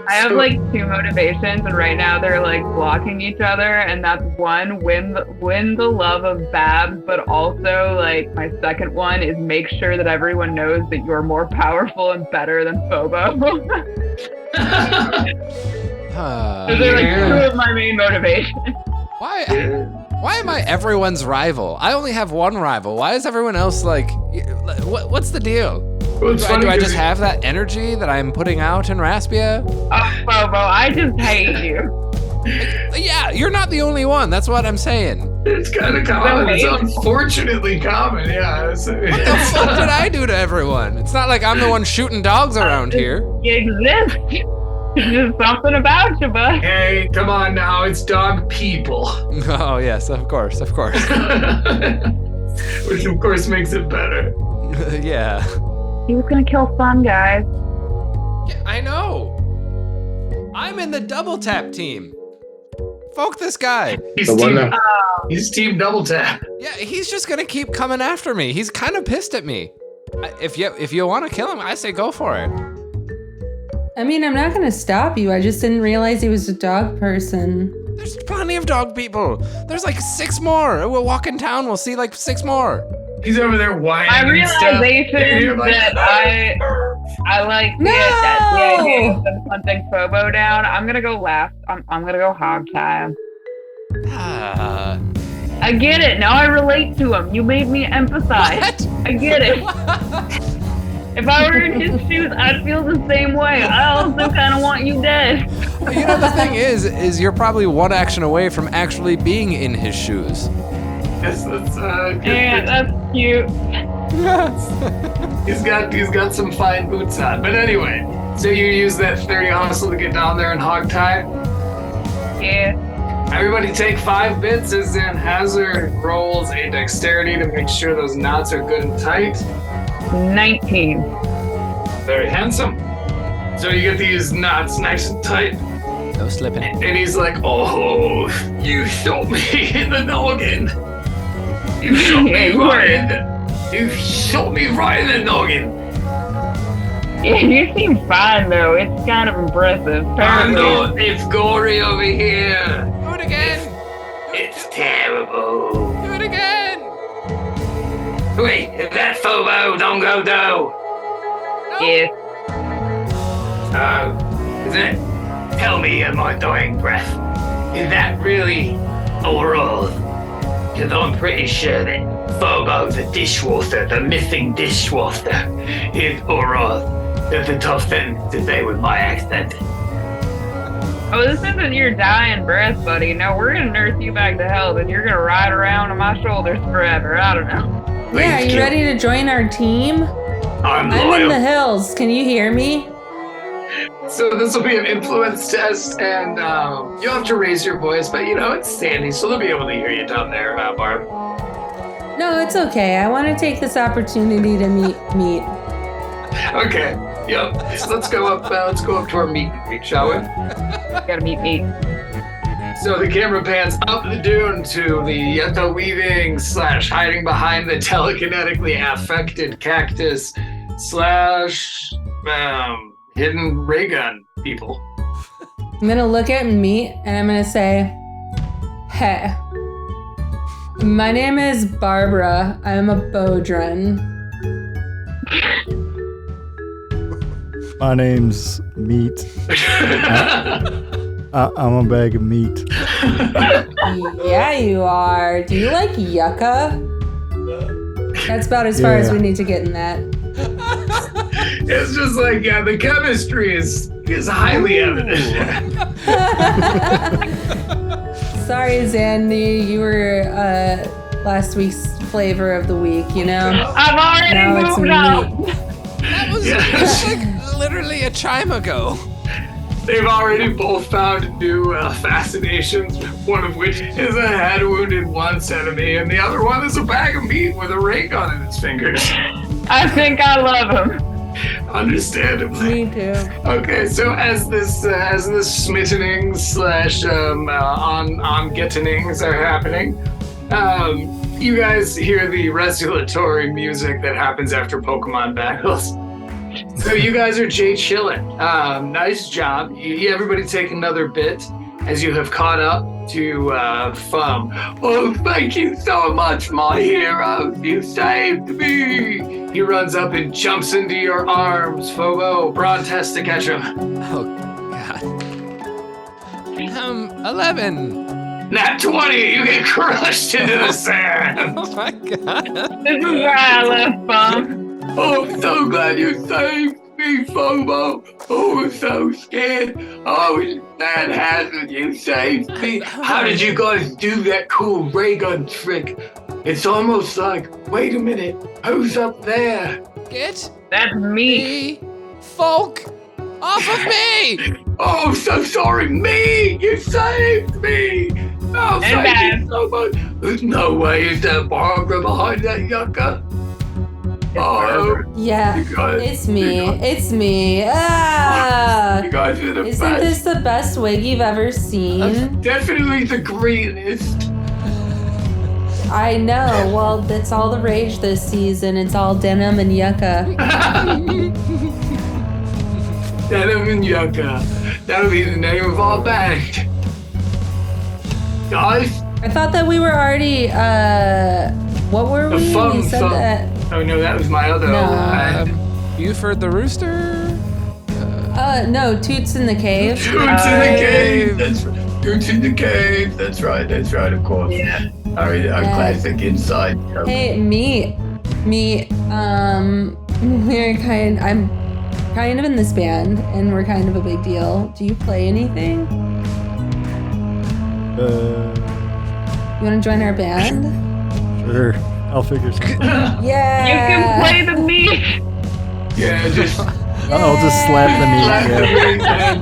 I have like 2 motivations, and right now they're like blocking each other, and that's one, win the love of Babs, but also like my second one is make sure that everyone knows that you're more powerful and better than Feauber. Those are like 2 of my main motivations. Why am I everyone's rival? I only have one rival. Why is everyone else like, what's the deal? Well, do I just have that energy that I'm putting out in Raspia? Oh, Feauber, I just hate you. Yeah, you're not the only one. That's what I'm saying. It's kind of common. It's unfortunately common, yeah. What the fuck did I do to everyone? It's not like I'm the one shooting dogs around here. You exist. It's just something about you, bud. Hey, come on now. It's dog people. Oh, yes, of course. Which, of course, makes it better. Yeah. He was gonna kill Sun, guys. Yeah, I know. I'm in the double tap team. Fuck this guy. He's The one team, that- he's team double tap. Yeah, he's just gonna keep coming after me. He's kind of pissed at me. If you want to kill him, I say go for it. I mean, I'm not gonna stop you. I just didn't realize he was a dog person. There's plenty of dog people. There's like 6 more. We'll walk in town. We'll see like 6 more. He's over there whining. My and stuff. realization You're like, that I like the idea of them hunting Feauber down. I'm gonna go last. I'm gonna go hog tie him. Ah. I get it. Now I relate to him. You made me empathize. What? I get it. If I were in his shoes, I'd feel the same way. I also kind of want you dead. You know, the thing is you're probably one action away from actually being in his shoes. Yes, that's good. Yeah, that's cute. He's got some fine boots on. But anyway, so you use that 30 hustle to get down there and hog tie. Yeah. Everybody take 5 bits as Xan Hazard rolls a dexterity to make sure those knots are good and tight. 19. Very handsome. So you get these knots nice and tight. No slipping. And he's like, oh, you shot me in the noggin. You shot me You shot me right in the noggin. Yeah, you seem fine though. It's kind of impressive. I Apparently, know, it's gory over here. Do it again. It's terrible. Do it again. Wait, is that Feauber? Don't go though. yeah. Oh, is it? Tell me in my dying breath, is that really Oroth? Because I'm pretty sure that Feauber, the dishwasher, the missing dishwasher, is Oroth. That's a tough sentence to say with my accent. Oh, this isn't your dying breath, buddy. No, we're gonna nurse you back to health, and you're gonna ride around on my shoulders forever. I don't know. Yeah, are you ready to join our team? I'm I'm in loyal. the hills. Can you hear me? So this will be an influence test, and you'll have to raise your voice, but you know, it's Sandy, so they'll be able to hear you down there, Barb. No, it's okay. I want to take this opportunity to meet. Okay, yep. So let's go up to our meet and greet, shall we? Gotta meet me. So the camera pans up the dune to the Yucca weaving / hiding behind the telekinetically affected cactus / hidden ray gun people. I'm gonna look at Meat and I'm gonna say, "Hey, my name is Barbara. I'm a Bodron." My name's Meat. I'm a bag of meat. Yeah, you are. Do you like Yucca? That's about as far as we need to get in that. It's just like, yeah, the chemistry is highly evident. Sorry, Xanthe, you were last week's flavor of the week, you know? I've already Now it's moved out. meat. That was like literally a chime ago. They've already both found new fascinations, one of which is a head-wounded once enemy, and the other one is a bag of meat with a ray gun in its fingers. I think I love him. Understandably. Me too. Okay, so as this smittenings / on gettenings are happening, you guys hear the resolutory music that happens after Pokemon battles. So you guys are Jay chillin'. Nice job. Everybody take another bit as you have caught up to Fum. Oh, thank you so much, my heroes. You saved me. He runs up and jumps into your arms. Feauber, Braun test to catch him. Oh, God. 11. Nat 20, you get crushed into the sand. Oh, my God. This is where I left from. Oh, I'm so glad you saved me, Feauber. Oh, I'm so scared. Oh, Xan Hazard, you saved me. How did you guys do that cool ray gun trick? It's almost like, wait a minute, who's up there? Get That's me. me, folk, off of me. Oh, I'm so sorry, me! You saved me! Oh, And thank bad. you so much. There's no way is that Barbara behind that yucca? Oh, Yeah, You guys- it's me. you guys- It's me. Ah! You guys are the Isn't best. this the best wig you've ever That's seen? definitely the greenest. I know. Well, that's all the rage this season. It's all denim and yucca. Denim and Yucca. That'll be the name of our band. Guys, I thought that we were already. What were The we? fun You said song. that. oh no, that was my other No. old band. Buford the Rooster? No, Toots in the cave. Toots in the cave. That's right. Toots in the cave. That's right. Of course. Yeah. Our Yeah. classic inside joke. Hey, me. I'm kind of in this band, and we're kind of a big deal. Do you play anything? You want to join our band? Sure. I'll figure something out. Yeah. You can play the meat. Yeah, just I'll just slap the meat.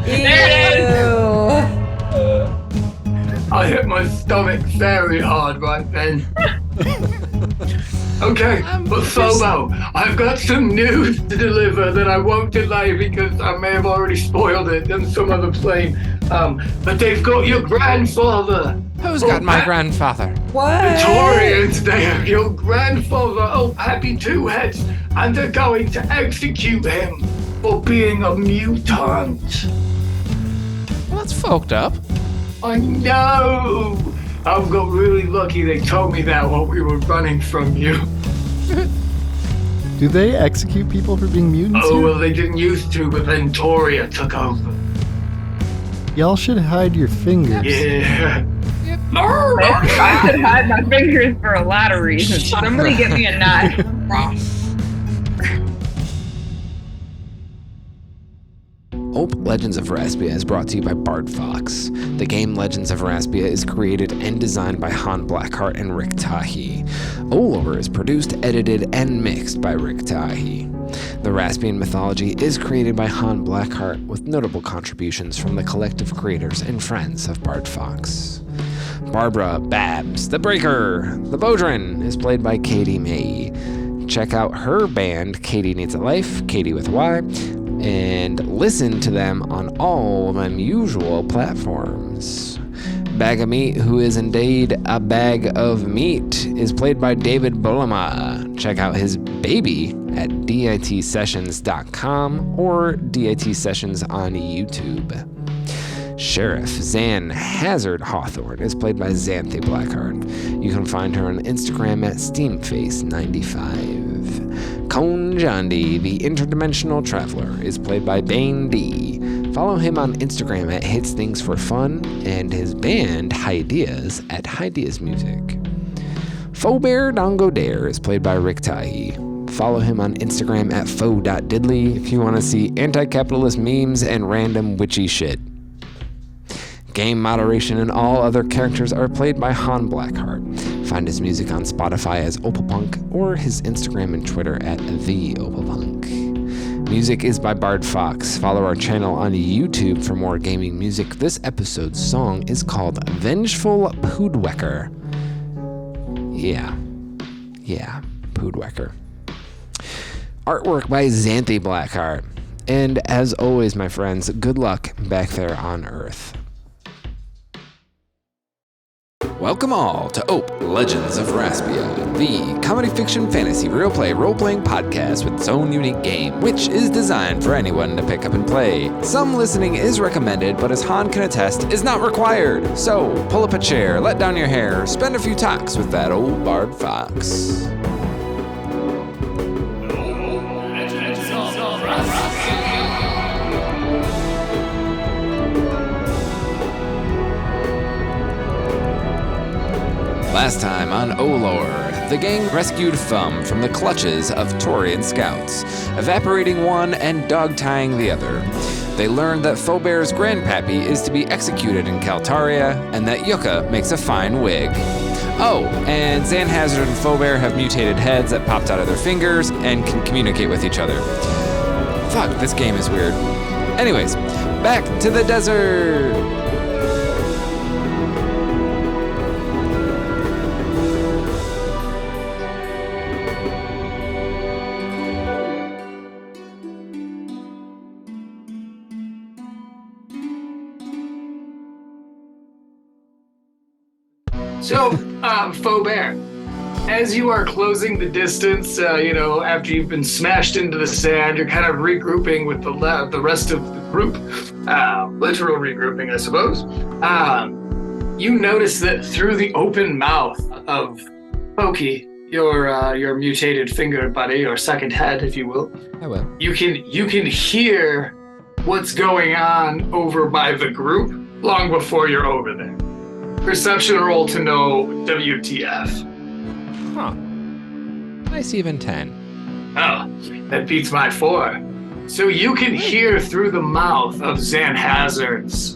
Yeah. Ew. I hit my stomach very hard right then. Okay, but Feauber, I've got some news to deliver that I won't delay because I may have already spoiled it on some other plane. But they've got your grandfather. Who's got my grandfather? What? Victorians, they have your grandfather, Pappy Two Heads, and they're going to execute him for being a mutant. Well, that's folked up. I know! I got really lucky they told me that while we were running from you. Do they execute people for being mutants? Oh, here? well, they didn't used to, but then Toria took over. Y'all should hide your fingers. Yeah. I could hide my fingers for a lot of reasons. Somebody get me a knife. Ope Legends of Raspia is brought to you by Bard Fox. The game Legends of Raspia is created and designed by Han Blackheart and Rick Tahi. Olover is produced, edited, and mixed by Rick Tahi. The Raspian mythology is created by Han Blackheart with notable contributions from the collective creators and friends of Bard Fox. Barbara Babs, the Breaker, the Bodrin, is played by Katy May. Check out her band, Katy Needs a Life, Katy with a Y, and listen to them on all unusual platforms. Bag of Meat, who is indeed a bag of meat, is played by David Bolema. Check out his baby at ditsessions.com or DIT Sessions on YouTube. Sheriff Xan Hazard Hawthorn is played by Xanthe Blackheart. You can find her on Instagram at Steamface95. Cohn Jahn'Dee, the interdimensional traveler, is played by Baen D. Follow him on Instagram at Hits Things for Fun and his band Hideas at Hideas Music. Feaubear Dongo Dare is played by Rick Tahi. Follow him on Instagram at faux.diddly if you want to see anti-capitalist memes and random witchy shit. Game moderation and all other characters are played by Han Blackheart. Find his music on Spotify as Opalpunk or his Instagram and Twitter at TheOpalpunk. Music is by Bard Fox. Follow our channel on YouTube for more gaming music. This episode's song is called Vengeful Poodwecker. Yeah, Poodwecker. Artwork by Xanthe Blackheart. And as always, my friends, good luck back there on Earth. Welcome all to Ope Legends of Raspia, the comedy fiction fantasy real-play role-playing podcast with its own unique game, which is designed for anyone to pick up and play. Some listening is recommended, but as Han can attest, is not required. So, pull up a chair, let down your hair, spend a few talks with that old Bard Fox. Last time on Olor, the gang rescued Thumb from the clutches of Taurian scouts, evaporating one and dog-tying the other. They learned that Feaubear's grandpappy is to be executed in Caltaria, and that Yucca makes a fine wig. Oh, and Xan Hazard and Feaubear have mutated heads that popped out of their fingers and can communicate with each other. Fuck, this game is weird. Anyways, back to the desert! So, Feaubear, as you are closing the distance, after you've been smashed into the sand, you're kind of regrouping with the rest of the group. Literal regrouping, I suppose. You notice that through the open mouth of Pokey, your mutated finger buddy, or second head, if you will. I will. You can hear what's going on over by the group long before you're over there. Perception roll to know WTF. Huh. Nice even 10. Oh, that beats my 4. So you can hear through the mouth of Xan Hazard's.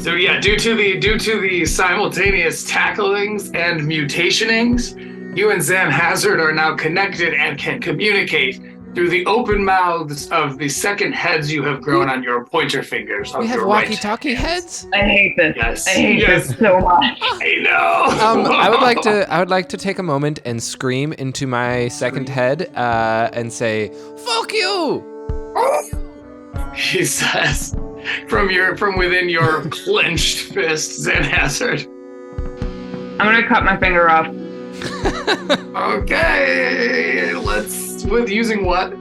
So yeah, due to the simultaneous tacklings and mutationings, you and Xan Hazard are now connected and can communicate through the open mouths of the second heads you have grown on your pointer fingers. We have walkie-talkie heads? I hate this. Yes. I hate this so much. I know. I would like to take a moment and scream into my second head and say, "Fuck you!" He says, from within your clenched fist, Xan Hazard. I'm gonna cut my finger off. Okay, with using what?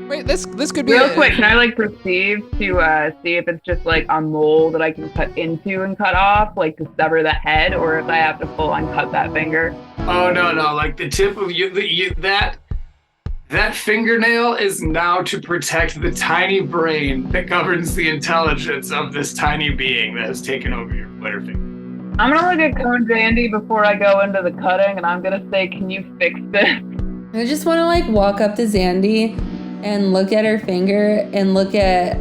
Wait, this could be Real quick, can I perceive to see if it's just a mole that I can cut into and cut off, to sever the head, or if I have to full on cut that finger? Oh no, the tip of that fingernail is now to protect the tiny brain that governs the intelligence of this tiny being that has taken over your Twitter finger. I'm gonna look at Cohn Jahn'Dee before I go into the cutting, and I'm gonna say, can you fix this? I just want to walk up to Xanthe and look at her finger and look at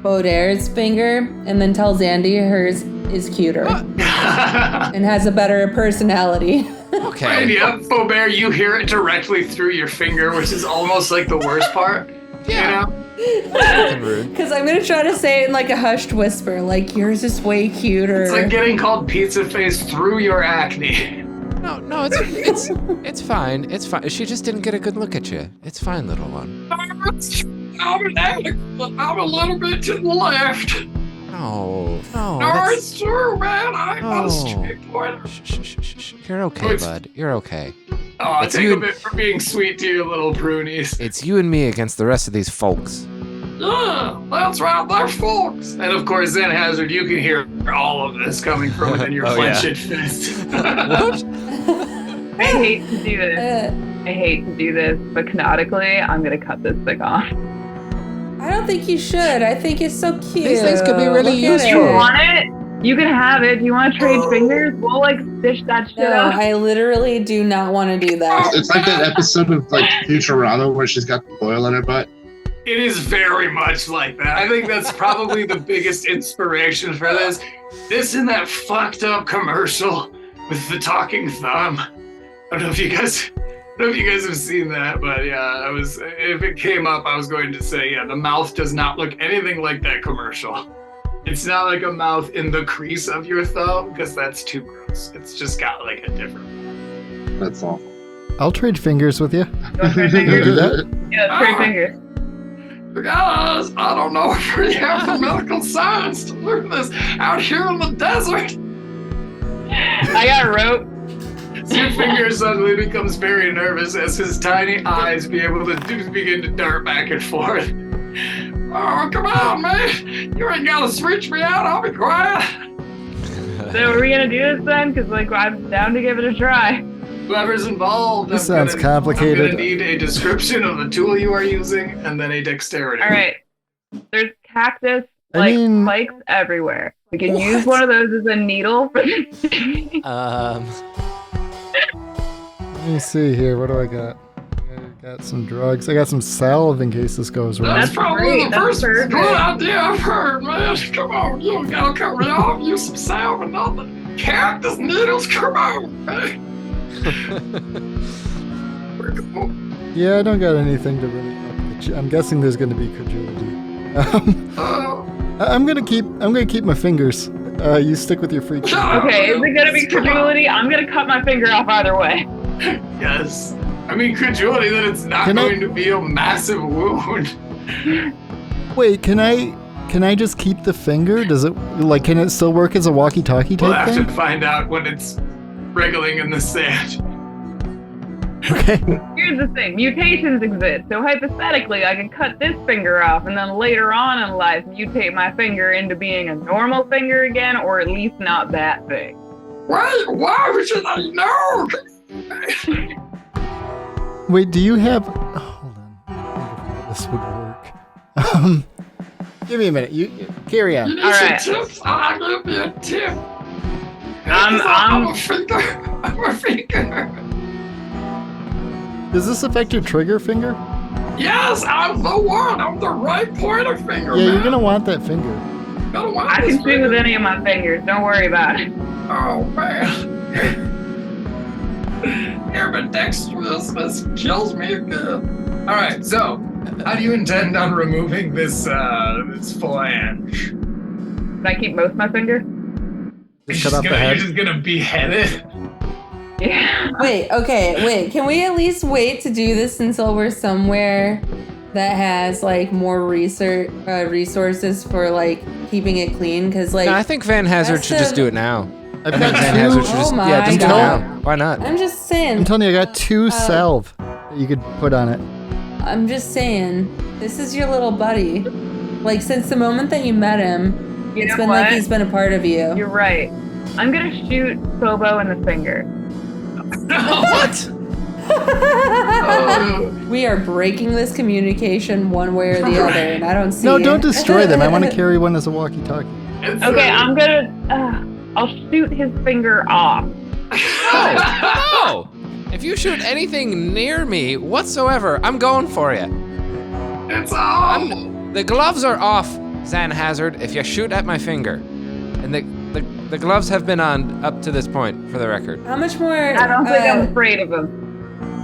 Baudelaire's finger, and then tell Xanthe hers is cuter and has a better personality. Okay. Right, yeah, Feaubear, you hear it directly through your finger, which is almost the worst part. Yeah. Because I'm going to try to say it in a hushed whisper, yours is way cuter. It's like getting called pizza face through your acne. No, it's fine. It's fine. She just didn't get a good look at you. It's fine, little one. I'm a little bit to the left. No, it's true, man. I'm not a straight pointer. Shh. You're okay, bud. You're okay. Oh, take a bit for being sweet to your little prunies. It's you and me against the rest of these folks. Yeah, that's right, they're folks. And of course, Xan Hazard, you can hear all of this coming from within your clenched fist. What? I hate to do this, but canonically, I'm gonna cut this thing off. I don't think you should. I think it's so cute. These things could be really useful. You want it? You can have it. Do you want to trade fingers? We'll fish that shit out. I literally do not want to do that. It's like that episode of Futurama where she's got the boil in her butt. It is very much like that. I think that's probably the biggest inspiration for this. This and that fucked up commercial with the talking thumb. I don't know if you guys have seen that, but yeah, if it came up, I was going to say, the mouth does not look anything like that commercial. It's not like a mouth in the crease of your thumb, because that's too gross. It's just got a different. That's awful. I'll trade fingers with you. You want to trade fingers? Do that? Yeah, trade fingers. Guys, I don't know if we have the medical science to learn this out here in the desert. I got a rope. Your finger suddenly becomes very nervous as his tiny eyes begin to dart back and forth. Oh, come on, man. You ain't got to reach me out. I'll be quiet. So are we going to do this then? Because I'm down to give it a try. Whoever's involved, This sounds complicated. I'm going to need a description of the tool you are using and then a dexterity. All right. There's cactus, spikes everywhere. We can use one of those as a needle for this. Let me see here. What do I got? I got some drugs. I got some salve in case this goes wrong. That's probably great. the first That's good idea I've heard, man. Come on, you don't gotta cut me off. Use some salve and nothing. Cactus needles, come on, man. Yeah, I don't got anything to really. I'm guessing there's going to be credulity. I'm gonna keep my fingers. You stick with your freak. Okay, is it gonna be credulity? I'm gonna cut my finger off either way. Yes. I mean, credulity that it's not going to be a massive wound. Wait, can I Can I just keep the finger? Does it can it still work as a walkie-talkie We'll type have thing? to find out when it's wriggling in the sand. Okay. Here's the thing, mutations exist. So hypothetically, I can cut this finger off and then later on in life mutate my finger into being a normal finger again, or at least not that big. Why should I know? Wait, do you have? Hold on. I wonder if this would work. Give me a minute. You carry on. You need All some right. tips? I'll give you a tip. I'm a finger. I'm a finger. Does this affect your trigger finger? Yes, I'm the one. I'm the right pointer finger. Yeah, man. you're gonna want that finger. Gonna want I this can shoot with finger. any of my fingers. Don't worry about it. Oh man. Ambidextrousness kills me again. All right, so how do you intend on removing this phalange? Can I keep most of my fingers? Cut off the head. You're just gonna behead it? Yeah. Wait, can we at least wait to do this until we're somewhere that has like more resources for like keeping it clean? Because like No, I think Xan Hazard that's should just the- do it now. I've I think got Xan two. Hazard should just Oh just do it my now. Why not? I'm just saying. I'm telling you, I got two salve that you could put on it. I'm just saying. This is your little buddy. Like since the moment that you met him, You it's know been what? like he's been a part of you. You're right. I'm gonna shoot Feauber in the finger. What? We are breaking this communication one way or the other, and I don't see No, it. don't destroy them. I want to carry one as a walkie-talkie. Okay, I'm gonna. I'll shoot his finger off. No! If you shoot anything near me whatsoever, I'm going for you. It's all. The gloves are off, Xan Hazard, if you shoot at my finger. And the gloves have been on up to this point, for the record. How much more? I don't think I'm afraid of him.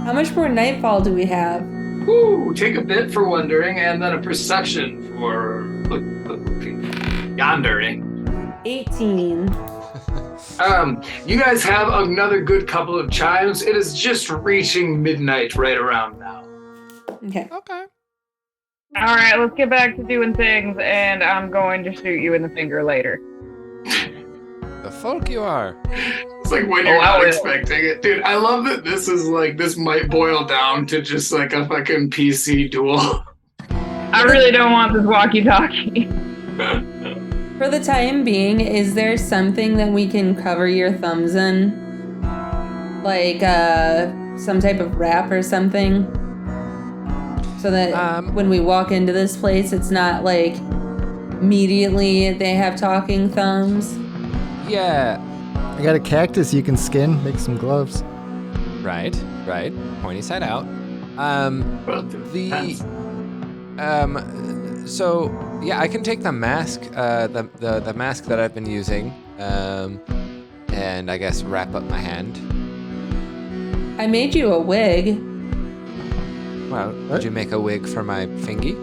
How much more nightfall do we have? Ooh, take a bit for wondering, and then a perception for yondering. 18. You guys have another good couple of chimes. It is just reaching midnight right around now. Okay. Okay. All right, let's get back to doing things, and I'm going to shoot you in the finger later. The folk you are. It's like when you're not expecting it. Dude, I love that this is like, this might boil down to just like a fucking PC duel. I really don't want this walkie-talkie. For the time being, is there something that we can cover your thumbs in? Like some type of wrap or something? So that when we walk into this place, it's not like immediately they have talking thumbs. Yeah. I got a cactus you can skin, make some gloves. Right. Pointy side out. So yeah, I can take the mask, the mask that I've been using, and I guess wrap up my hand. I made you a wig. Well, What? did you make a wig for my fingy?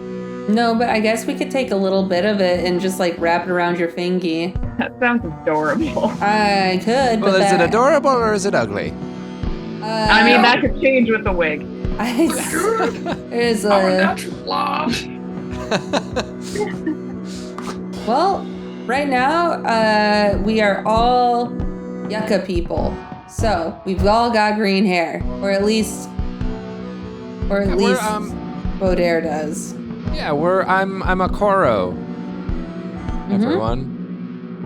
No, but I guess we could take a little bit of it and just like wrap it around your fingy. That sounds adorable. I could, Well, but is it that, adorable or is it ugly? I mean, that could change with the wig. There's Our a natural blonde. well, right now we are all Yucca people, so we've all got green hair, or at least Baudelaire does. Yeah, I'm a Koro. Mm-hmm. Everyone.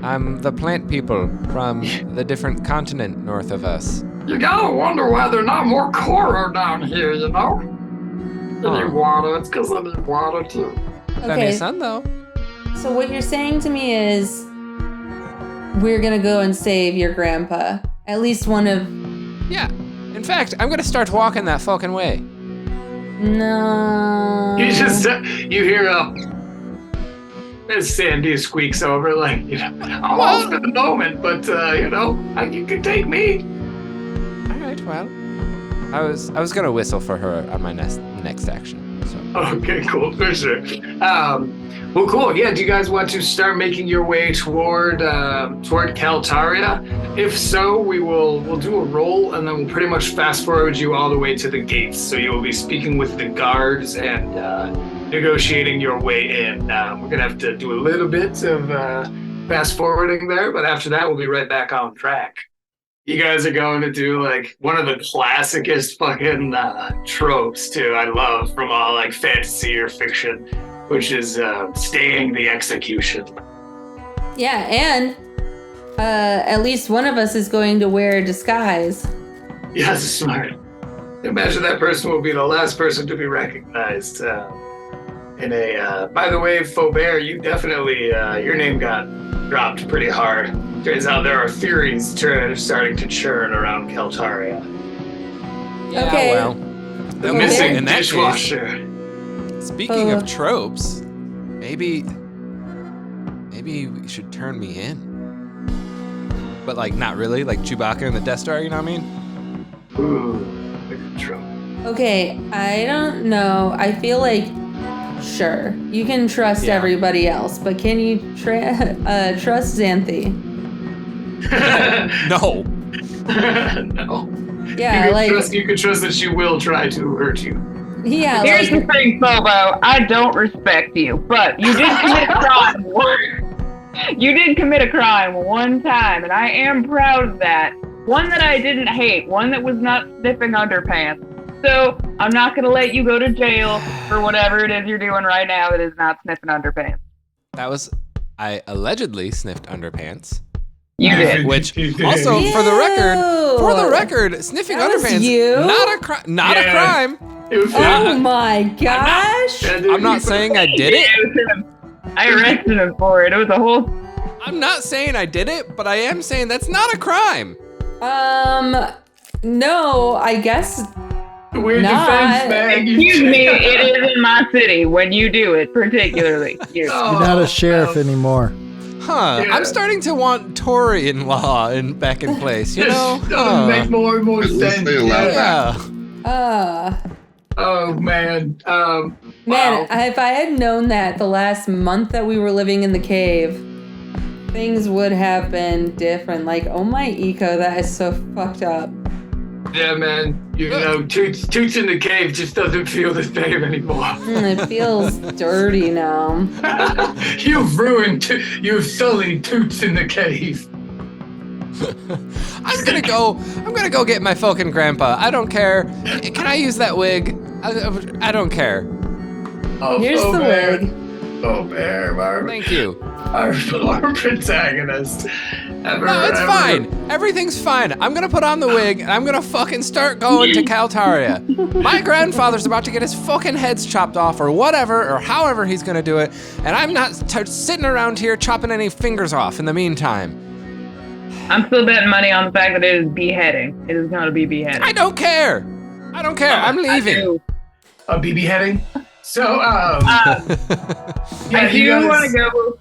I'm the plant people from the different continent north of us. You gotta wonder why they're not more Koro down here, you know? I need water. It's because I need water too. Got Okay, any sun though? so what you're saying to me is we're gonna go and save your grandpa. At least one of... Yeah. In fact, I'm gonna start walking that fucking way. No. You just, you hear as Sandy squeaks over, like, you know, I'm off for the moment, but, you know, you can take me. All right. Well, I was gonna whistle for her on my next action. So. Okay, cool, for sure. Well, cool. Yeah, do you guys want to start making your way toward Caltaria? If so, we'll do a roll, and then we'll pretty much fast forward you all the way to the gates. So you will be speaking with the guards and negotiating your way in. We're gonna have to do a little bit of fast forwarding there, but after that, we'll be right back on track. You guys are going to do like one of the classicest fucking tropes too. I love from all like fantasy or fiction, which is staying the execution. Yeah, and at least one of us is going to wear a disguise. Yes, smart. Imagine that person will be the last person to be recognized in a. By the way, Feaubear, you definitely your name got dropped pretty hard. Turns out there are theories starting to churn around Caltaria. Yeah, Okay. well. The Okay. missing In that case- dishwasher. Speaking of tropes, maybe you should turn me in. But like not really, like Chewbacca in the Death Star, you know what I mean? Ooh, good trope. Okay, I don't know. I feel like, sure, you can trust Yeah. everybody else, but can you trust Xanthe? No. No. Yeah, You can trust that she will try to hurt you. yeah, Here's like, the thing, Bobo. I don't respect you, but you did commit a crime. You did commit a crime one time, and I am proud of that. One that I didn't hate, one that was not sniffing underpants. So I'm not going to let you go to jail for whatever it is you're doing right now that is not sniffing underpants. I allegedly sniffed underpants. You did. Which You did. also, for the record, sniffing That was underpants, you? not a Yeah. crime. It was oh my gosh. I'm not saying I did it. I arrested him for it. It was a whole. I'm not saying I did it, but I am saying that's not a crime. No, I guess Weird Not. defense, Meg. Excuse me, it is in my city when you do it, particularly. You're not a sheriff anymore. Huh. Yeah. I'm starting to want Tory in law and back in place, you know? This doesn't make more and more At least sense. they allow Yeah. Yeah. Oh man. Man, Wow. if I had known that the last month that we were living in the cave, things would have been different. Like, oh my eco, that is so fucked up. Yeah, man. You know, Toots in the cave just doesn't feel the same anymore. It feels dirty now. You've sullied Toots in the cave. I'm gonna go get my fucking grandpa. I don't care. Can I use that wig? I don't care. Oh, Here's the Bear. wig. Oh, Bear, Thank you. our protagonist. No, it's fine. Everything's fine. I'm gonna put on the wig and I'm gonna fucking start going to Caltaria. My grandfather's about to get his fucking heads chopped off or whatever, or however he's gonna do it, and I'm not sitting around here chopping any fingers off in the meantime. I'm still betting money on the fact that it is beheading. It is going to be beheading. I don't care. I'm leaving. do. A BB heading. So, I do want to go. Go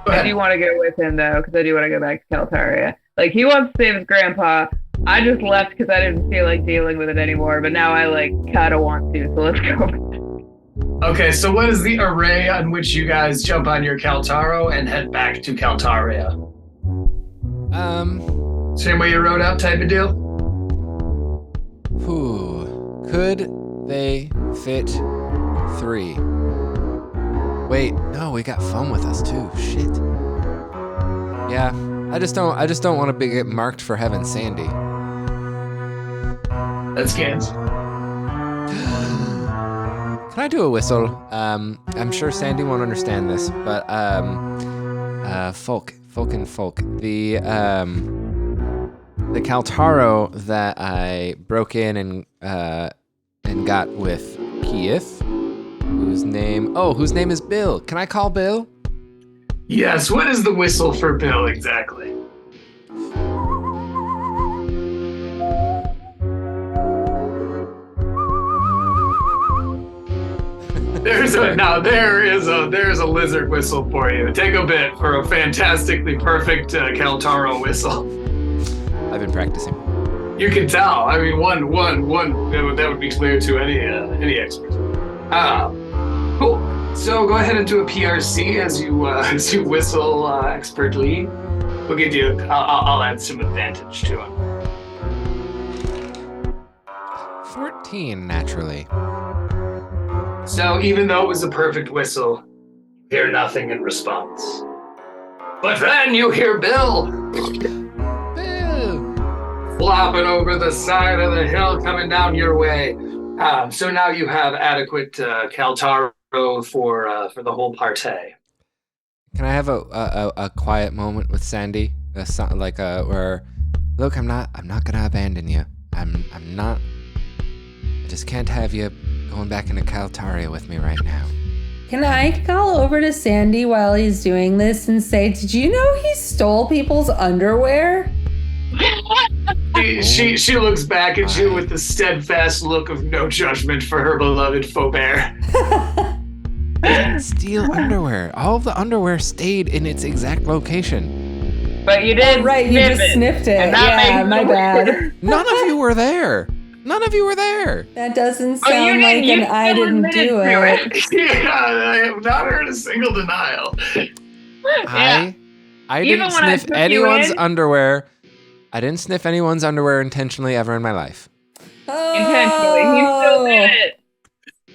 I ahead. do want to go with him though, because I do want to go back to Caltaria. Like he wants to save his grandpa. I just left because I didn't feel like dealing with it anymore. But now I like kind of want to. So let's go. Okay, so what is the array on which you guys jump on your Caltaro and head back to Caltaria? Same way you rode out type of deal? Could they fit 3? Wait, no, we got foam with us too. Shit. Yeah, I just don't want to get marked for having Sandy. That's Gans. Can I do a whistle? I'm sure Sandy won't understand this, but folk. The Caltaro that I broke in and got with Keith, whose name is Bill. Can I call Bill? Yes, what is the whistle for Bill exactly? There's a lizard whistle for you. Take a bit for a fantastically perfect Caltaro whistle. I've been practicing. You can tell. I mean, one. That would be clear to any expert. Cool. So go ahead and do a PRC as you whistle expertly. We'll give you. I'll add some advantage to it. 14 naturally. So even though it was a perfect whistle, you hear nothing in response. But then you hear Bill flopping over the side of the hill coming down your way. So now you have adequate Caltaro for the whole party. Can I have a quiet moment with Sandy? Where, look, I'm not gonna abandon you. I'm not. I just can't have you going back into Caltaria with me right now. Can I call over to Sandy while he's doing this and say, did you know he stole people's underwear? She looks back at you with the steadfast look of no judgment for her beloved Feaubear. Steal underwear. All of the underwear stayed in its exact location. But you did. Oh, right, you just sniffed it. Yeah, my bad. None of you were there. None of you were there. That doesn't sound like an I didn't do it. Yeah, I have not heard a single denial. I didn't sniff anyone's underwear. I didn't sniff anyone's underwear intentionally ever in my life. Intentionally, you still did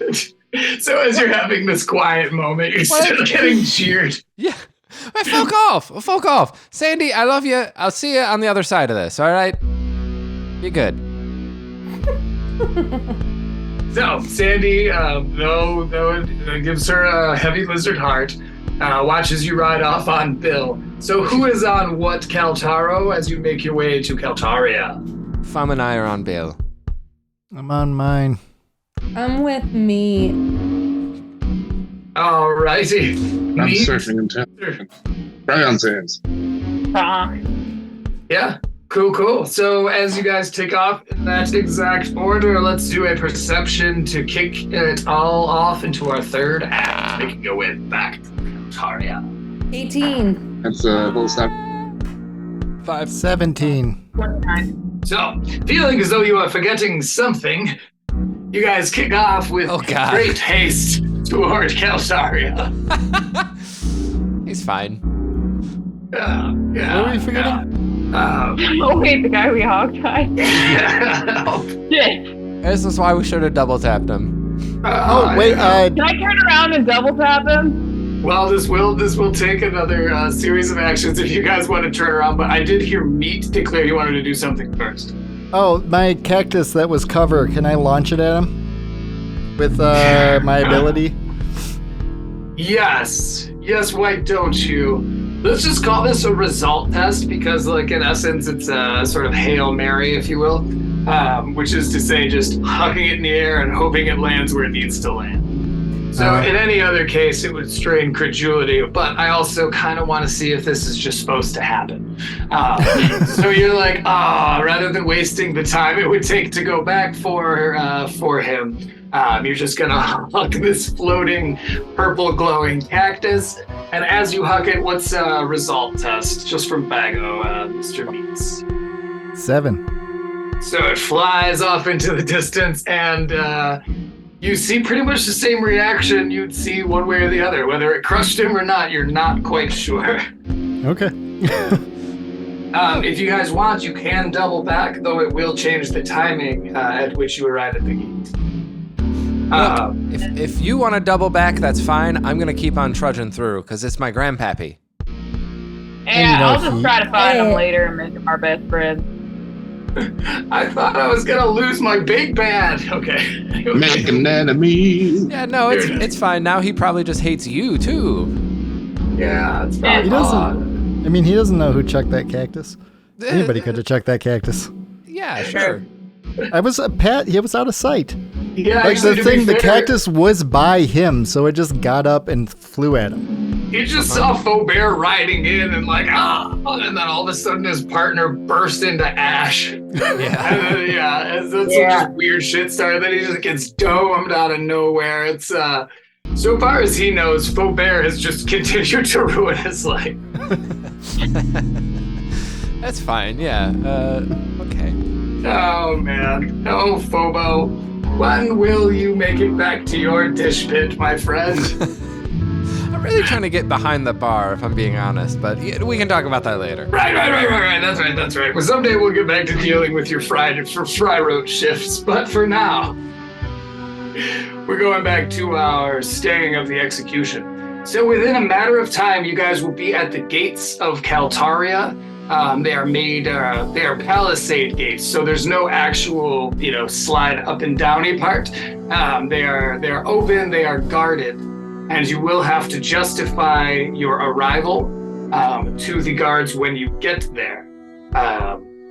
it. So as you're having this quiet moment, you're still getting cheered. Yeah. Fuck off. Sandy, I love you. I'll see you on the other side of this, all right? Be good. So, Sandy, though it gives her a heavy lizard heart, watches you ride off on Bill. So who is on what Caltaro as you make your way to Caltaria? Fum and I are on Bill. I'm on mine. I'm with me. Alrighty. I'm surfing in town. Right on sands. Yeah, cool. So as you guys take off in that exact order, let's do a perception to kick it all off into our third act, making your way back to Caltaria. 18. That's a whole step. 17. 29. So, feeling as though you are forgetting something, you guys kick off with great haste toward Caltaria. He's fine. Yeah. What were you forgetting? Oh wait, the guy we hogtied. Shit. This is why we should have double tapped him. Oh wait, Can I turn around and double tap him? Well, this will take another series of actions if you guys want to turn around, but I did hear Meat declare he wanted to do something first. oh, my cactus that was cover. Can I launch it at him with my ability? Yes, why don't you? Let's just call this a result test because, like, in essence, it's a sort of Hail Mary, if you will, which is to say just hucking it in the air and hoping it lands where it needs to land. So in any other case, it would strain credulity, but I also kind of want to see if this is just supposed to happen. So you're like, rather than wasting the time it would take to go back for him, you're just going to huck this floating purple glowing cactus. And as you huck it, what's a result test? Just from Bago, Mr. Meats. 7. So it flies off into the distance and you see pretty much the same reaction you'd see one way or the other. Whether it crushed him or not, you're not quite sure. Okay. If you guys want, you can double back, though it will change the timing at which you arrive at the gate. If you want to double back, that's fine. I'm going to keep on trudging through, because it's my grandpappy. Yeah, I'll just try to find him later and make him our best friend. I thought I was going to lose my big band. Okay. Make an enemy. Yeah, no, it's fine. Now he probably just hates you, too. Yeah, it's probably He doesn't. I mean, he doesn't know who chucked that cactus. Anybody could have chucked that cactus. Yeah, sure. I was he was out of sight. Yeah, Like actually, the to be thing, the fair, cactus was by him, so it just got up and flew at him. You just saw Feaubear riding in and like, and then all of a sudden his partner burst into ash. Yeah. And then, and then some just weird shit started. Then he just gets domed out of nowhere. It's so far as he knows, Feaubear has just continued to ruin his life. That's fine, yeah. Okay. Oh man, no, Phobo. When will you make it back to your dish pit, my friend? I'm really trying to get behind the bar, if I'm being honest, but we can talk about that later. Right. That's right. Well, someday we'll get back to dealing with your fry road shifts, but for now, We're going back to our staying of the execution. So within a matter of time, you guys will be at the gates of Caltaria. They are palisade gates, so there's no actual, slide up and downy part. They are open, they are guarded, and you will have to justify your arrival to the guards when you get there.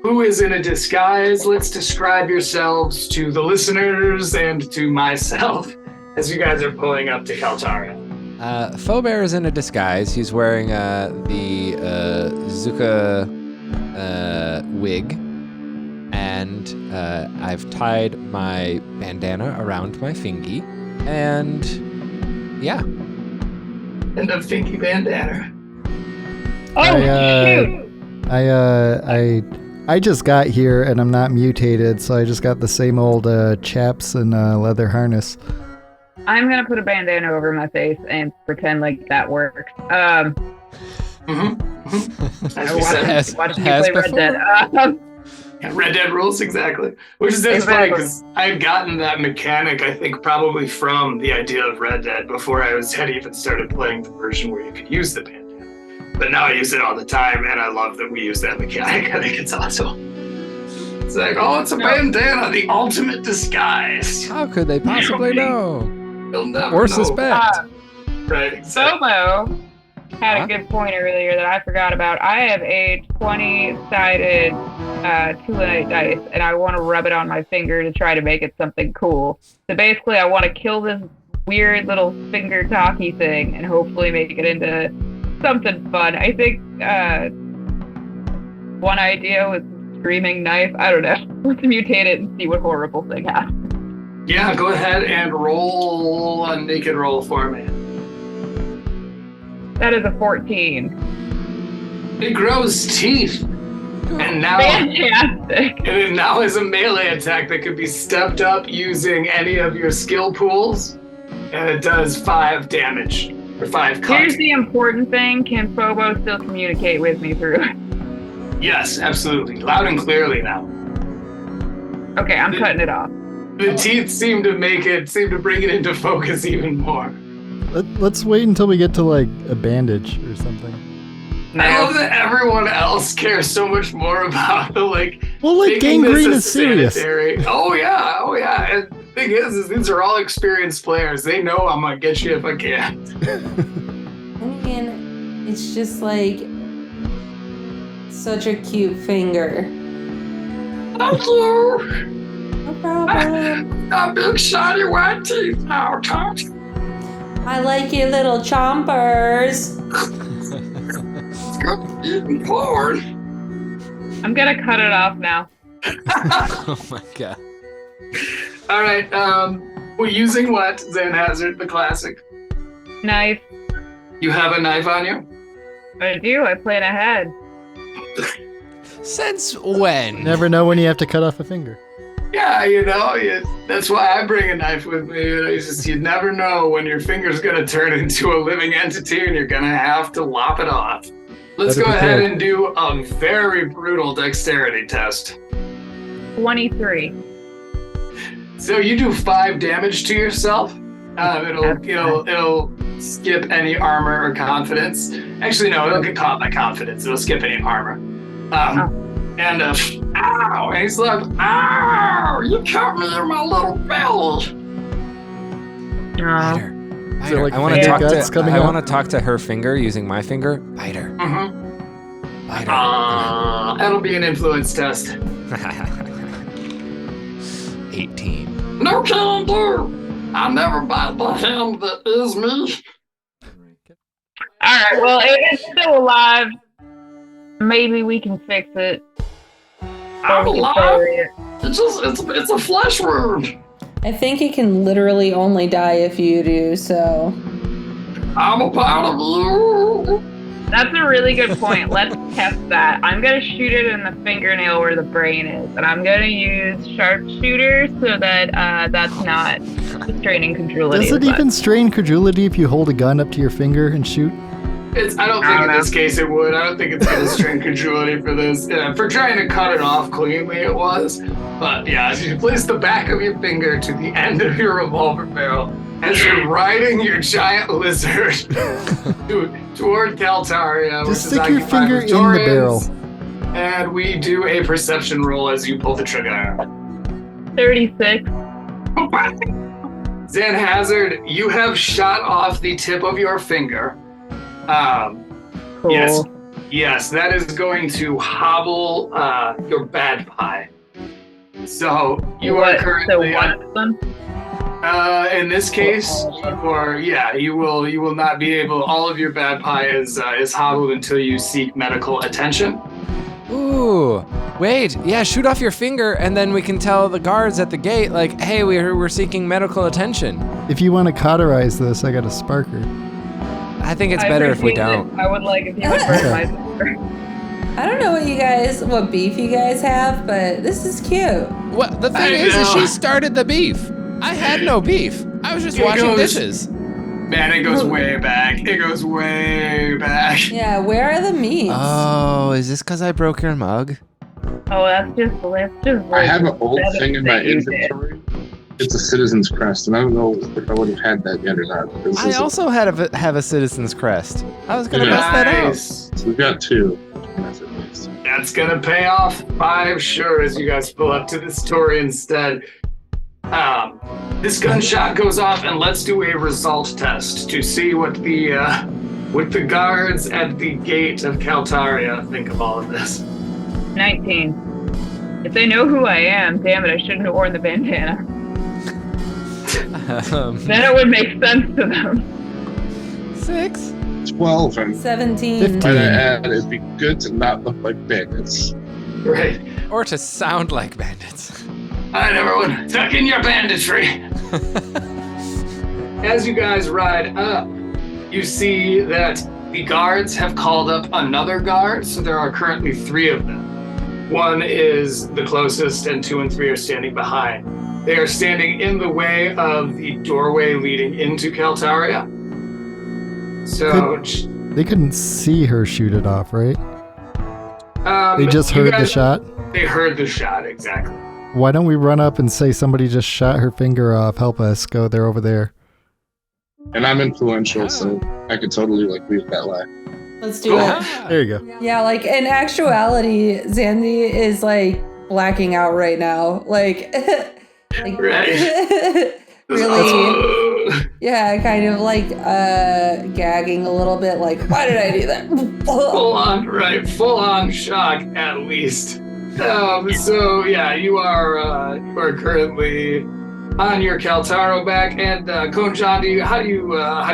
Who is in a disguise? Let's describe yourselves to the listeners and to myself as you guys are pulling up to Caltaria. Feaubear is in a disguise. He's wearing the Yucca wig, and I've tied my bandana around my fingy, and yeah. And a fingy bandana. Shoot! I just got here and I'm not mutated, so I just got the same old chaps and leather harness. I'm gonna put a bandana over my face and pretend like that works. As we said, Watching you play Red Dead. Red Dead rules, exactly. Which is funny because I had gotten that mechanic, I think, probably from the idea of Red Dead before I had even started playing the version where you could use the bandana. But now I use it all the time, and I love that we use that mechanic. I think it's awesome. It's like, it's a bandana, the ultimate disguise. How could they possibly know? You'll never Or know. suspect. Right, exactly. Somo had a good point earlier that I forgot about. I have a 20-sided Tulinite dice, and I want to rub it on my finger to try to make it something cool. So basically, I want to kill this weird little finger talkie thing and hopefully make it into something fun. I think one idea was screaming knife. I don't know. Let's mutate it and see what horrible thing happens. Yeah, go ahead and roll a naked roll for me. That is a 14. It grows teeth. And now, Fantastic. and it now is a melee attack that could be stepped up using any of your skill pools. And it does 5 damage. Or 5 cuts. Here's the important thing. Can Feaubear still communicate with me through it? Yes, absolutely. Loud and clearly now. Okay, I'm cutting it off. The teeth seem to bring it into focus even more. Let's wait until we get to like a bandage or something. I love that everyone else cares so much more about making gangrene this is serious. sanitary. Oh yeah. And the thing is these are all experienced players. They know I'm gonna get you if I can. I mean, it's just like such a cute finger. Thank you. No problem. A big shiny white teeth now, Toots. I like your little chompers. It's good eating porn. I'm gonna cut it off now. Oh my god. All right. We're using what? Xan Hazard, the classic. Knife. You have a knife on you? I do. I plan ahead. Since when? Never know when you have to cut off a finger. Yeah, that's why I bring a knife with me. It's just you never know when your finger's gonna turn into a living entity and you're gonna have to lop it off. Let's Better go ahead prepared. and do a very brutal dexterity test. 23. So you do 5 damage to yourself. It'll skip any armor or confidence. Actually, no, it'll get caught by confidence. It'll skip any armor. And ow! And he's like, ow! You cut me in my little belly. Bite her. Is there, like, I want to finger talk guts coming I out? want to talk to her finger using my finger. Bite her. Mm-hmm. Bite her. That'll be an influence test. 18. No can do. I never bite the hand that is me. Alright, well, if it's still alive, maybe we can fix it. I'm Or we can alive. bury it. It's a flesh wound. I think it can literally only die if you do, so. I'm a part of you. That's a really good point. Let's test that. I'm going to shoot it in the fingernail where the brain is. And I'm going to use sharpshooter so that that's not straining credulity. Does it as much. even strain credulity if you hold a gun up to your finger and shoot? I don't think in this case it would. I don't think it's going to strain credulity for this. For trying to cut it off cleanly, it was. But yeah, as you place the back of your finger to the end of your revolver barrel, as you're riding your giant lizard toward Caltaria, Just which is stick your finger occupied with in the barrel. Taurians, and we do a perception roll as you pull the trigger. 36. Xan Hazard, you have shot off the tip of your finger. Cool. Yes, that is going to hobble your bad pie. So you are currently in this case, you will not be able. All of your bad pie is hobbled until you seek medical attention. Ooh, wait, yeah, shoot off your finger, and then we can tell the guards at the gate, like, hey, we're seeking medical attention. If you want to cauterize this, I got a sparker. I think it's better if we don't. I would like if you would burn my finger. I don't know what beef you guys have, but this is cute. What the thing is she started the beef. I had no beef. I was just washing dishes. Man, it goes way back. It goes way back. Yeah, where are the meats? Oh, is this because I broke your mug? Oh, that's just I have an old thing in my inventory. It's a Citizen's Crest, and I don't know if I would have had that yet or not. I also have a Citizen's Crest. I was going to bust that out. So we've got 2. That's going to pay off 5 sure as you guys pull up to this Tory instead. This gunshot goes off, and let's do a result test to see what the guards at the gate of Caltaria think of all of this. 19. If they know who I am, damn it, I shouldn't have worn the bandana. Then it would make sense to them. 6. 12 and 17. 15. by the end, it'd be good to not look like bandits. Right. Or to sound like bandits. All right, everyone, tuck in your banditry. As you guys ride up, you see that the guards have called up another guard, so there are currently 3 of them. 1 is the closest, and 2 and 3 are standing behind. They are standing in the way of the doorway leading into Caltaria. So They couldn't see her shoot it off, right? They just you heard guys- the shot? They heard the shot, exactly. Why don't we run up and say somebody just shot her finger off? Help us. Go. They're over there. And I'm influential, so I could totally read that lie. Let's do it. There you go. Yeah, in actuality, Xanthe is blacking out right now. Right. Really, yeah, kind of gagging a little bit. Why did I do that? Full on shock at least. So yeah, you are currently on your Caltaro back, and Cohn Jahn'Dee, how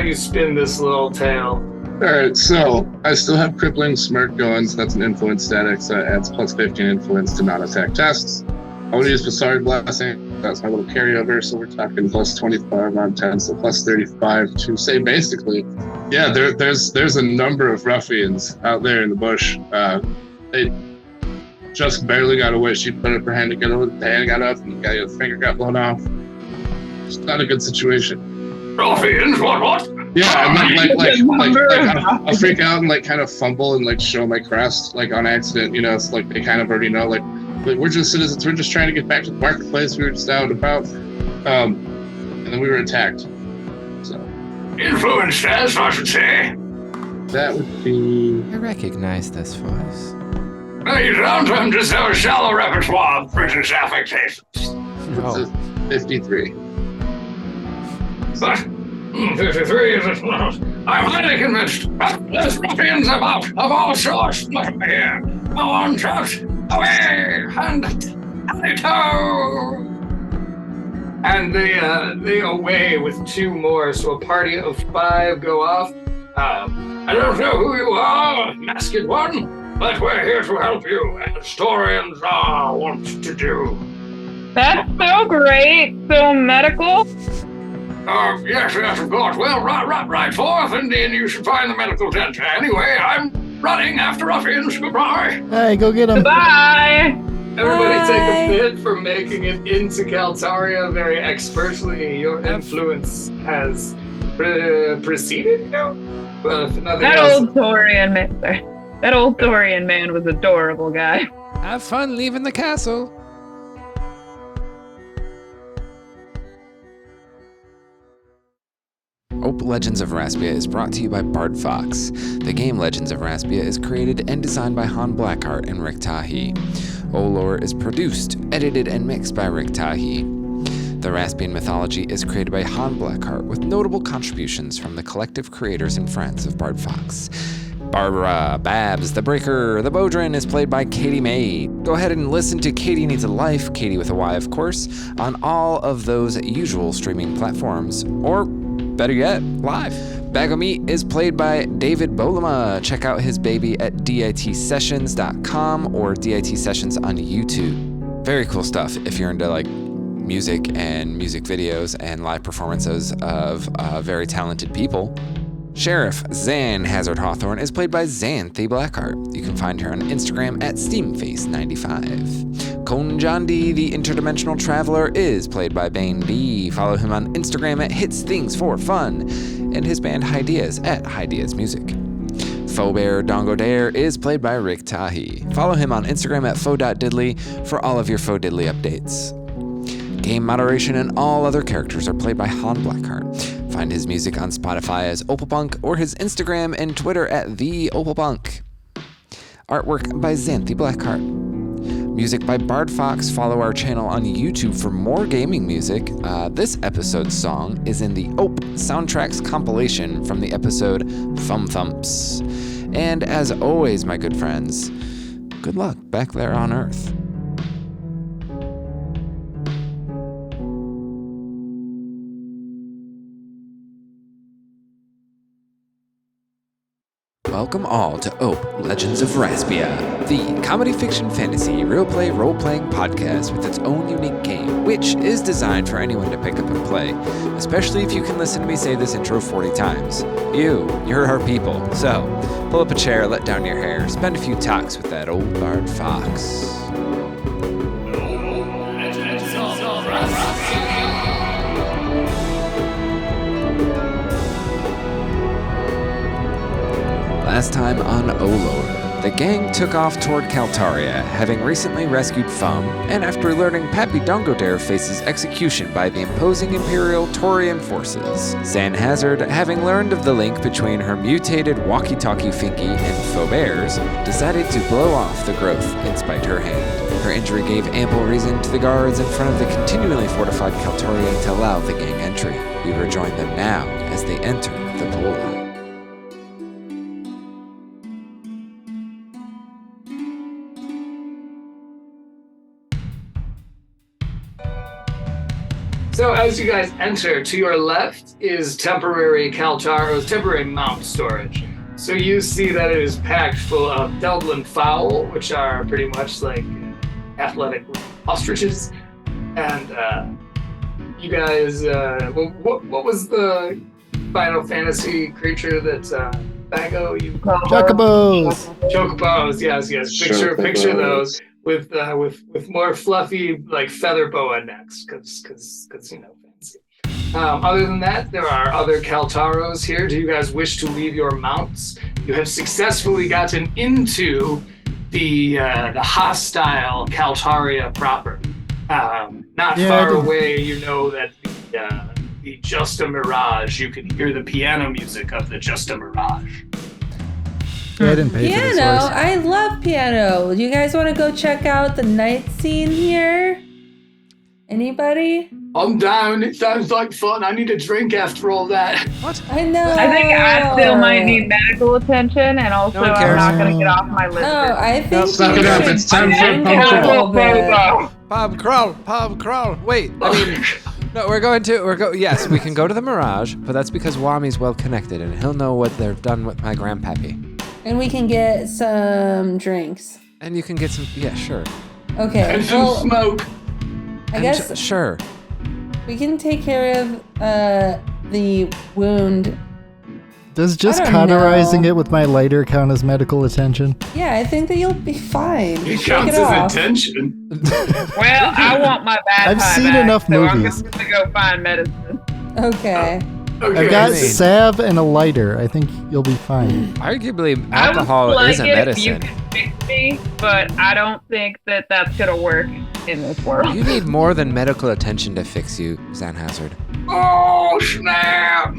do you spin this little tale? All right, so I still have crippling smirk going, so that's an influence static, so it adds plus 15 influence to non-attack tests. I want to use Visari Blessing. That's my little carryover, so we're talking plus 25 on 10, so plus 35 to say basically, yeah, there's a number of ruffians out there in the bush. They just barely got away. She put up her hand to get over, the hand got up, and the finger got blown off. It's not a good situation. Ruffians, what? Yeah, and I'll freak out and kind of fumble and show my crest on accident. It's they kind of already know we're just citizens. We're just trying to get back to the marketplace. We were just out and about, and then we were attacked. So influence test, I should say. That would be. I recognize this voice. No, you don't. I'm just a shallow repertoire of British affectations. Oh. It's a 53. But 53 is not. I'm highly convinced that there's ruffians about of all sorts. Look at me here. Go on, trout. Away! And they away with 2 more, so a party of 5 go off. I don't know who you are, masked one, but we're here to help you, as historians want to do. That's so great. So medical. Yes, of course. Well, right forth, and then you should find the medical tent. Anyway, I'm running after ruffians. Goodbye. Hey, go get them. Bye. Everybody Bye. take a bid for making it into Caltaria very expertly. Your influence has proceeded, you know? Well, if nothing That else. old Torian man, sorry. That old Torian man was adorable guy. Have fun leaving the castle. Ope Legends of Raspia is brought to you by Bard Fox. The game Legends of Raspia is created and designed by Han Blackheart and Rick Tahi. Olor is produced, edited, and mixed by Rick Tahi. The Raspian mythology is created by Han Blackheart with notable contributions from the collective creators and friends of Bard Fox. Barbara, Babs, the Breaker, the Bodrin is played by Katy May. Go ahead and listen to Katy Needs a Life, Katy with a Y of course, on all of those usual streaming platforms, or better yet, live. Bag o' Meat is played by David Bolema. Check out his baby at ditsessions.com or DIT Sessions on YouTube. Very cool stuff if you're into like music and music videos and live performances of very talented people. Sheriff Xan Hazard Hawthorn is played by Xanthe Blackheart. You can find her on Instagram at Steamface95. Cohn Jahn'Dee, the interdimensional traveler, is played by Baen D. Follow him on Instagram at Hits Things for Fun, and his band Hideas at Hideas Music. Feaubear Dongo Dare is played by Rick Tahi. Follow him on Instagram at faux.diddly for all of your faux diddly updates. Game moderation and all other characters are played by Han Blackheart. Find his music on Spotify as Opalpunk or his Instagram and Twitter at TheOpalpunk. Artwork by Xanthe Blackheart. Music by Bard Fox. Follow our channel on YouTube for more gaming music. This episode's song is in the Ope Soundtracks compilation from the episode Thumb Thumps. And as always, my good friends, good luck back there on Earth. Welcome all to Ope Legends of Raspia, the comedy fiction fantasy real play role-playing podcast with its own unique game, which is designed for anyone to pick up and play, especially if you can listen to me say this intro 40 times. You're our people. So, pull up a chair, let down your hair, spend a few talks with that old Bard Fox. Last time on Olor, the gang took off toward Caltaria, having recently rescued Feauber, and after learning Pappy Dongodare faces execution by the imposing Imperial Taurian forces. Xan Hazard, having learned of the link between her mutated walkie-talkie Finky and Feaubear's, decided to blow off the growth and spite her hand. Her injury gave ample reason to the guards in front of the continually fortified Caltaria to allow the gang entry. We rejoin them now as they enter the Pola. So as you guys enter, to your left is temporary mount storage. So you see that it is packed full of Dublin fowl, which are pretty much like athletic ostriches. And you guys, what was the Final Fantasy creature that Bago you Chocobos! Chocobos, yes. Picture those. With more fluffy like feather boa necks, cause you know, fancy. Other than that, there are other Caltaros here. Do you guys wish to leave your mounts? You have successfully gotten into the hostile Caltaria proper. Not far away, you know that the Just a Mirage. You can hear the piano music of the Just a Mirage. Yeah, I didn't pay for this Piano. horse. I love piano. You guys want to go check out the night scene here? Anybody? I'm down. It sounds like fun. I need a drink after all that. What? I know. I think I still might need medical attention, and also No one I'm cares. not going to get off my list. No, I think Suck it up. It's time for drink a a little puncture. bit. Pub crawl. Wait, I mean, no, yes, we can go to the Mirage, but that's because Wami's well connected and he'll know what they've done with my grandpappy. And we can get some drinks. And you can get some, yeah, sure. Okay. And some Well, smoke. I guess Sure. we can take care of the wound. Does just I don't cauterizing know. it with my lighter count as medical attention? Yeah, I think that you'll be fine. It Shake counts it as off. attention. Well, I want my bad I've high seen back, enough so movies. I'm going to go find medicine. Okay. Okay. I've got I mean- salve and a lighter. I think you'll be fine. Arguably, I would alcohol like is a it medicine. if you could fix me, but I don't think that that's gonna work in this world. You need more than medical attention to fix you, Xan Hazard. Oh, snap.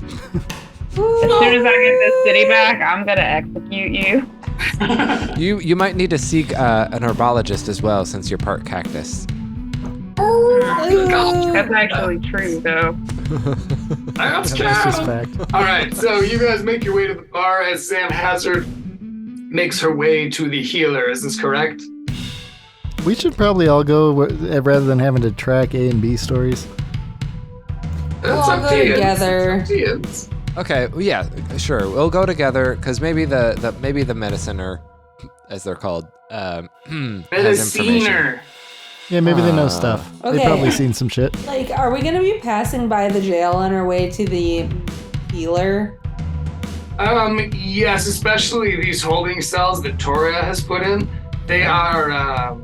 As soon as I get this city back, I'm gonna execute you. You might need to seek an herbologist as well, since you're part cactus. That's actually true, though. That's That's just cow. fact. All right, so you guys make your way to the bar as Xan Hazard makes her way to the healer. Is this correct? We should probably all go rather than having to track A and B stories. We'll That's all up go to you. together. It's up to you. Okay, well, yeah, sure. We'll go together because maybe the medicine, or as they're called, has information. Mediciner. Yeah, maybe they know stuff. Okay. They've probably seen some shit. Like, are we gonna be passing by the jail on our way to the healer? Yes, especially these holding cells that Toria has put in. They are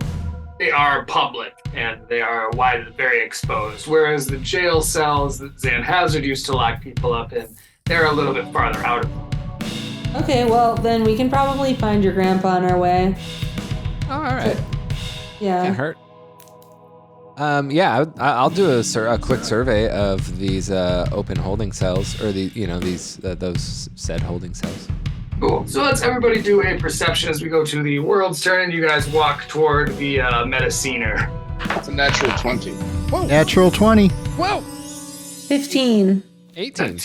public and they are very exposed. Whereas the jail cells that Xan Hazard used to lock people up in, they're a little bit farther out of them. Okay, well then we can probably find your grandpa on our way. Oh, all right. Yeah. Can't hurt. Yeah, I'll do a quick survey of these open holding cells, or those said holding cells. Cool. So let's everybody do a perception as we go to the world's turn. You guys walk toward the mediciner. It's a natural 20. Natural 20. Whoa! 15. 18.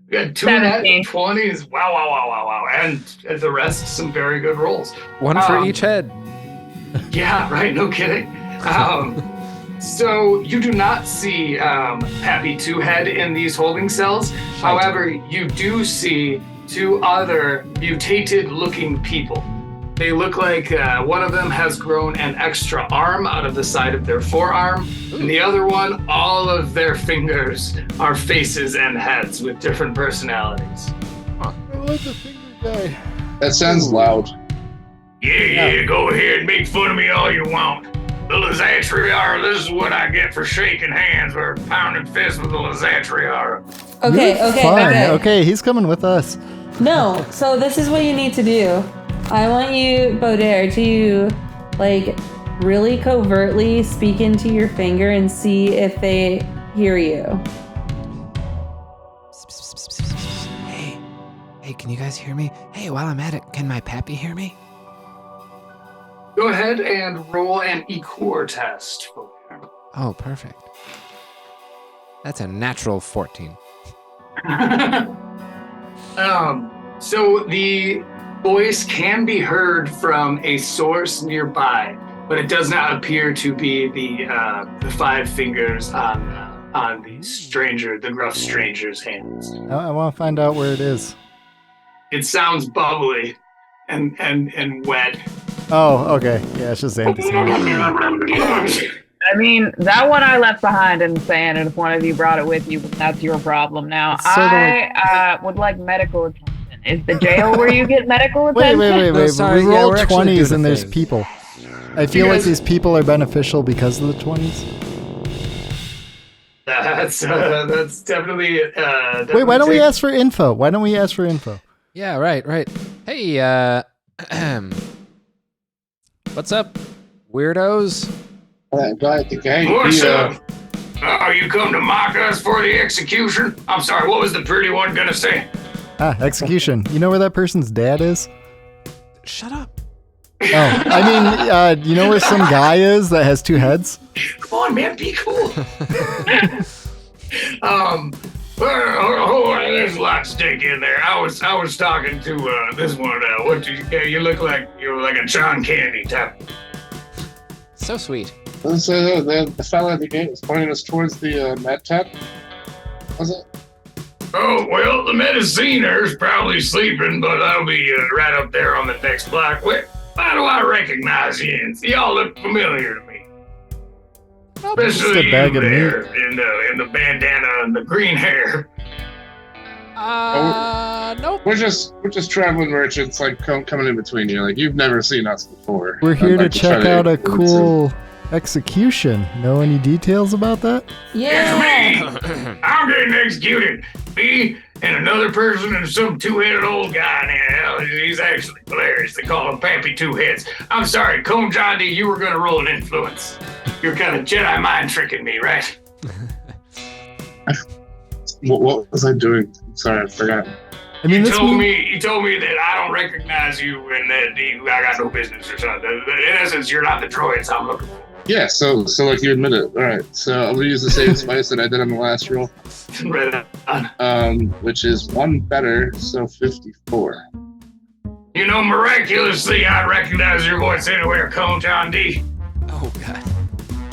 We got 2 net 17. 20s. Wow. And the rest, some very good rolls. One for each head. Yeah, right. No kidding. So you do not see Pappy Two-Head in these holding cells. However, you do see 2 other mutated-looking people. They look like one of them has grown an extra arm out of the side of their forearm, and the other one, all of their fingers are faces and heads with different personalities. I like the finger guy. That sounds loud. Yeah, go ahead, make fun of me all you want. The Lisatriara, this is what I get for shaking hands or pounding fists with the Lisatriara. Okay, You're okay, fun. okay. Okay, he's coming with us. No, so this is what you need to do. I want you, Baudère, to really covertly speak into your finger and see if they hear you. Hey, can you guys hear me? Hey, while I'm at it, can my Pappy hear me? Go ahead and roll an ECOR test. Oh, perfect. That's a natural 14. So the voice can be heard from a source nearby, but it does not appear to be the 5 fingers on the gruff stranger's hands. I want to find out where it is. It sounds bubbly and wet. Oh, okay. Yeah, it's just Xanthe's hand. I mean, that one I left behind in the sand, and if one of you brought it with you, that's your problem. Now, It's sort of I would like medical attention. Is the jail where you get medical attention? Wait. sorry, We yeah, rolled we're actually 20s doing a and there's thing. people. I feel like these people are beneficial because of the 20s. That's definitely. Wait, why don't we ask for info? Yeah, right. Hey, what's up, weirdos? Guy at the gang. What's up? You come to mock us for the execution? I'm sorry, what was the pretty one gonna say? Execution. You know where that person's dad is? Shut up. Oh, I mean, you know where some guy is that has 2 heads? Come on, man, be cool. Hold on, there's a lot to stick in there. I was talking to this one. You look like you're like a John Candy type. So sweet. So the fella at the gate was pointing us towards the med tech. Was it? Oh, well, the mediciner's probably sleeping, but I'll be right up there on the next block. How do I recognize you? Y'all look familiar to me. Just Especially a bag you of there meat. in the bandana and the green hair. Nope. We're just traveling merchants, like coming in between you. Like, you've never seen us before. We're here I'd to like check try out a influence Execution. Know any details about that? Yeah. It's me! I'm getting executed. Me and another person and some two-headed old guy now. He's actually hilarious. They call him Pappy Two Heads. I'm sorry, Cohn Jahn'Dee, you were going to roll an influence. You're kind of Jedi mind tricking me, right? What was I doing? Sorry, I forgot. I mean, You told me that I don't recognize you and that I got no business or something. In essence, you're not the droids I'm looking for. Yeah, so like you admit it. All right, so I'm gonna use the same spice that I did on the last roll, Right on. which is one better, so 54. You know, miraculously, I recognize your voice anywhere, Cohn Jahn'Dee. Oh God.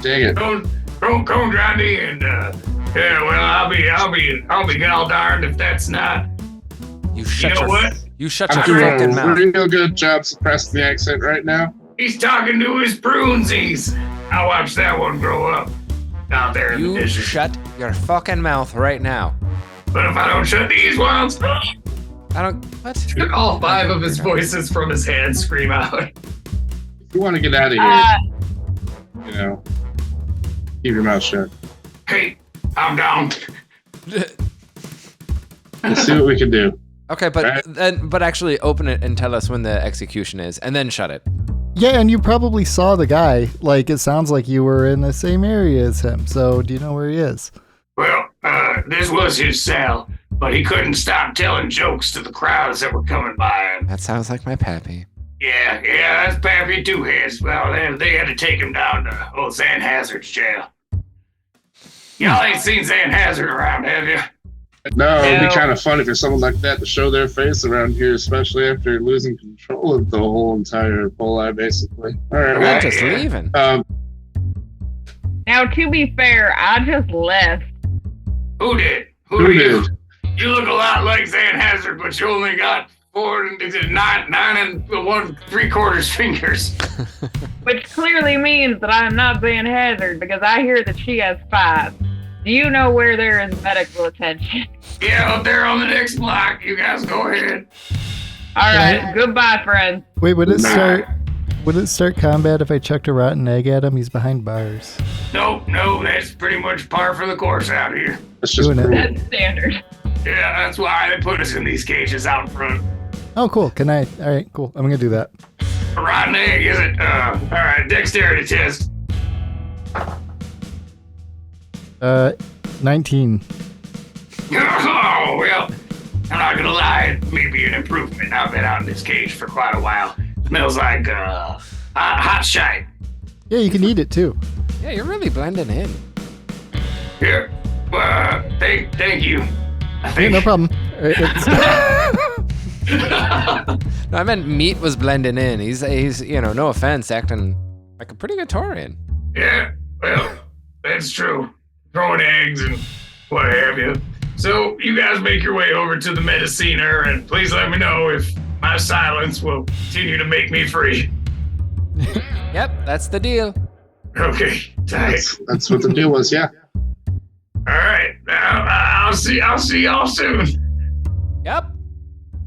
Dang it! Cohn Jahn'Dee, and yeah, well, I'll be gall darned if that's not. You shut know your what? You shut I'm your doing fucking a mouth. real good job suppressing the accent right now. He's talking to his prunesies. I'll watch that one grow up out there in the You desert. shut your fucking mouth right now. But if I don't shut these ones, I don't. What? all five of his voices from his head scream out. If you want to get out of here, you know, keep your mouth shut. Hey, I'm down. Let's see what we can do. Okay, but Right. then, but actually open it and tell us when the execution is, and then shut it. Yeah, and you probably saw the guy. Like, it sounds like you were in the same area as him. So, do you know where he is? Well, this was his cell, but he couldn't stop telling jokes to the crowds that were coming by. And That sounds like my Pappy. yeah, that's Pappy Two Heads. Well, they had to take him down to old Xan Hazard's jail. Y'all ain't seen Xan Hazard around, have you? No, it'd No. be kind of funny for someone like that to show their face around here, especially after losing control of the whole entire poli, basically. All right, We're well, just yeah. leaving. Now, to be fair, I just left. Who did? Who are you? You look a lot like Xan Hazard, but you only got 9 and 1/3 fingers. Which clearly means that I am not Xan Hazard because I hear that she has 5. Do you know where there is medical attention? Yeah, up there on the next block. You guys go ahead. All right, goodbye, friends. Wait, would it Nah. start? Would it start combat if I chucked a rotten egg at him? He's behind bars. Nope, that's pretty much par for the course out here. That's just Doing it. cruel. That's standard. Yeah, that's why they put us in these cages out front. Oh, cool. Can I? All right, cool. I'm gonna do that. A rotten egg, is it? All right, dexterity test. 19. Oh, well, I'm not gonna lie, it may be an improvement. I've been out in this cage for quite a while. Smells like hot shite. Yeah, you can eat it too. Yeah, you're really blending in. Here, thank you. I Yeah, think. no problem. It's, No, I meant meat was blending in. He's no offense, acting like a pretty good Taurian. Yeah, well, that's true. Throwing eggs and what have you. So you guys make your way over to the mediciner, and please let me know if my silence will continue to make me free. Yep, that's the deal. Okay, tight. That's what the deal was, yeah. All right, now I'll see y'all soon. Yep.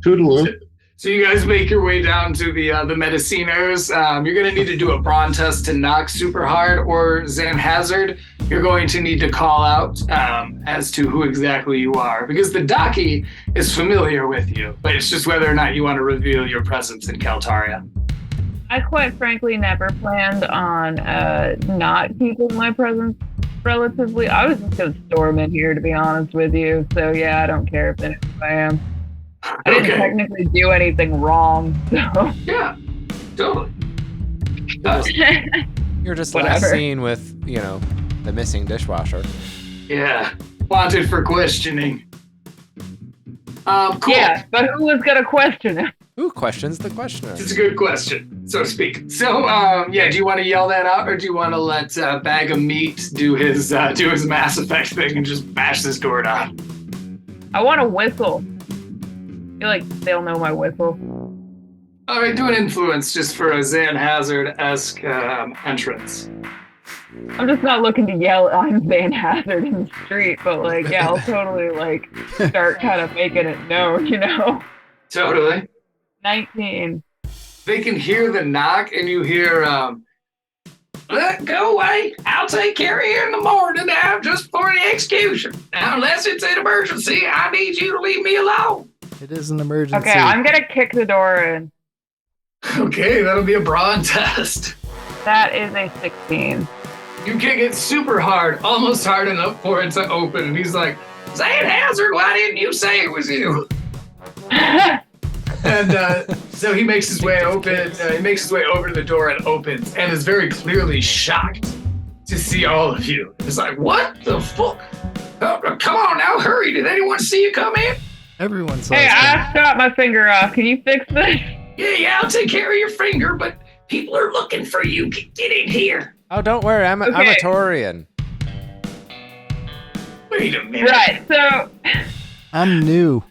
Toodaloo. So you guys make your way down to the mediciners. You're gonna need to do a brawn test to knock super hard, or Xan Hazard. You're going to need to call out as to who exactly you are, because the Daki is familiar with you, but it's just whether or not you want to reveal your presence in Caltaria. I quite frankly never planned on not keeping my presence relatively. I was just gonna storm in here, to be honest with you. So yeah, I don't care if they know who I am. I didn't Okay. technically do anything wrong, so Yeah, totally. You're just Whatever. last seen with, the missing dishwasher. Yeah, wanted for questioning. Cool. yeah. But who was gonna question it? Who questions the questioner? It's a good question, so to speak. So, do you want to yell that out, or do you want to let Bag of Meat do his Mass Effect thing and just bash this door down? I want to whistle. I feel like they'll know my whistle. All right, do an influence just for a Xan Hazard-esque entrance. I'm just not looking to yell I'm Xan Hazard in the street, but yeah, I'll totally start kind of making it known, Totally. 19. They can hear the knock, and you hear, Go away. I'll take care of you in the morning now, just for the execution. Now, unless it's an emergency, I need you to leave me alone. It is an emergency. Okay, I'm gonna kick the door in. Okay, that'll be a brawn test. That is a 16. You kick it super hard, almost hard enough for it to open. And he's like, Xan Hazard, why didn't you say it was you? And so he makes his way open. He makes his way over to the door and opens, and is very clearly shocked to see all of you. It's like, what the fuck? Come on now, hurry! Did anyone see you come in? Everyone saw Hey, us coming. I shot my finger off. Can you fix this? Yeah, I'll take care of your finger, but people are looking for you. Get in here. Oh, don't worry. I'm a Taurian. Wait a minute. Right, so I'm new.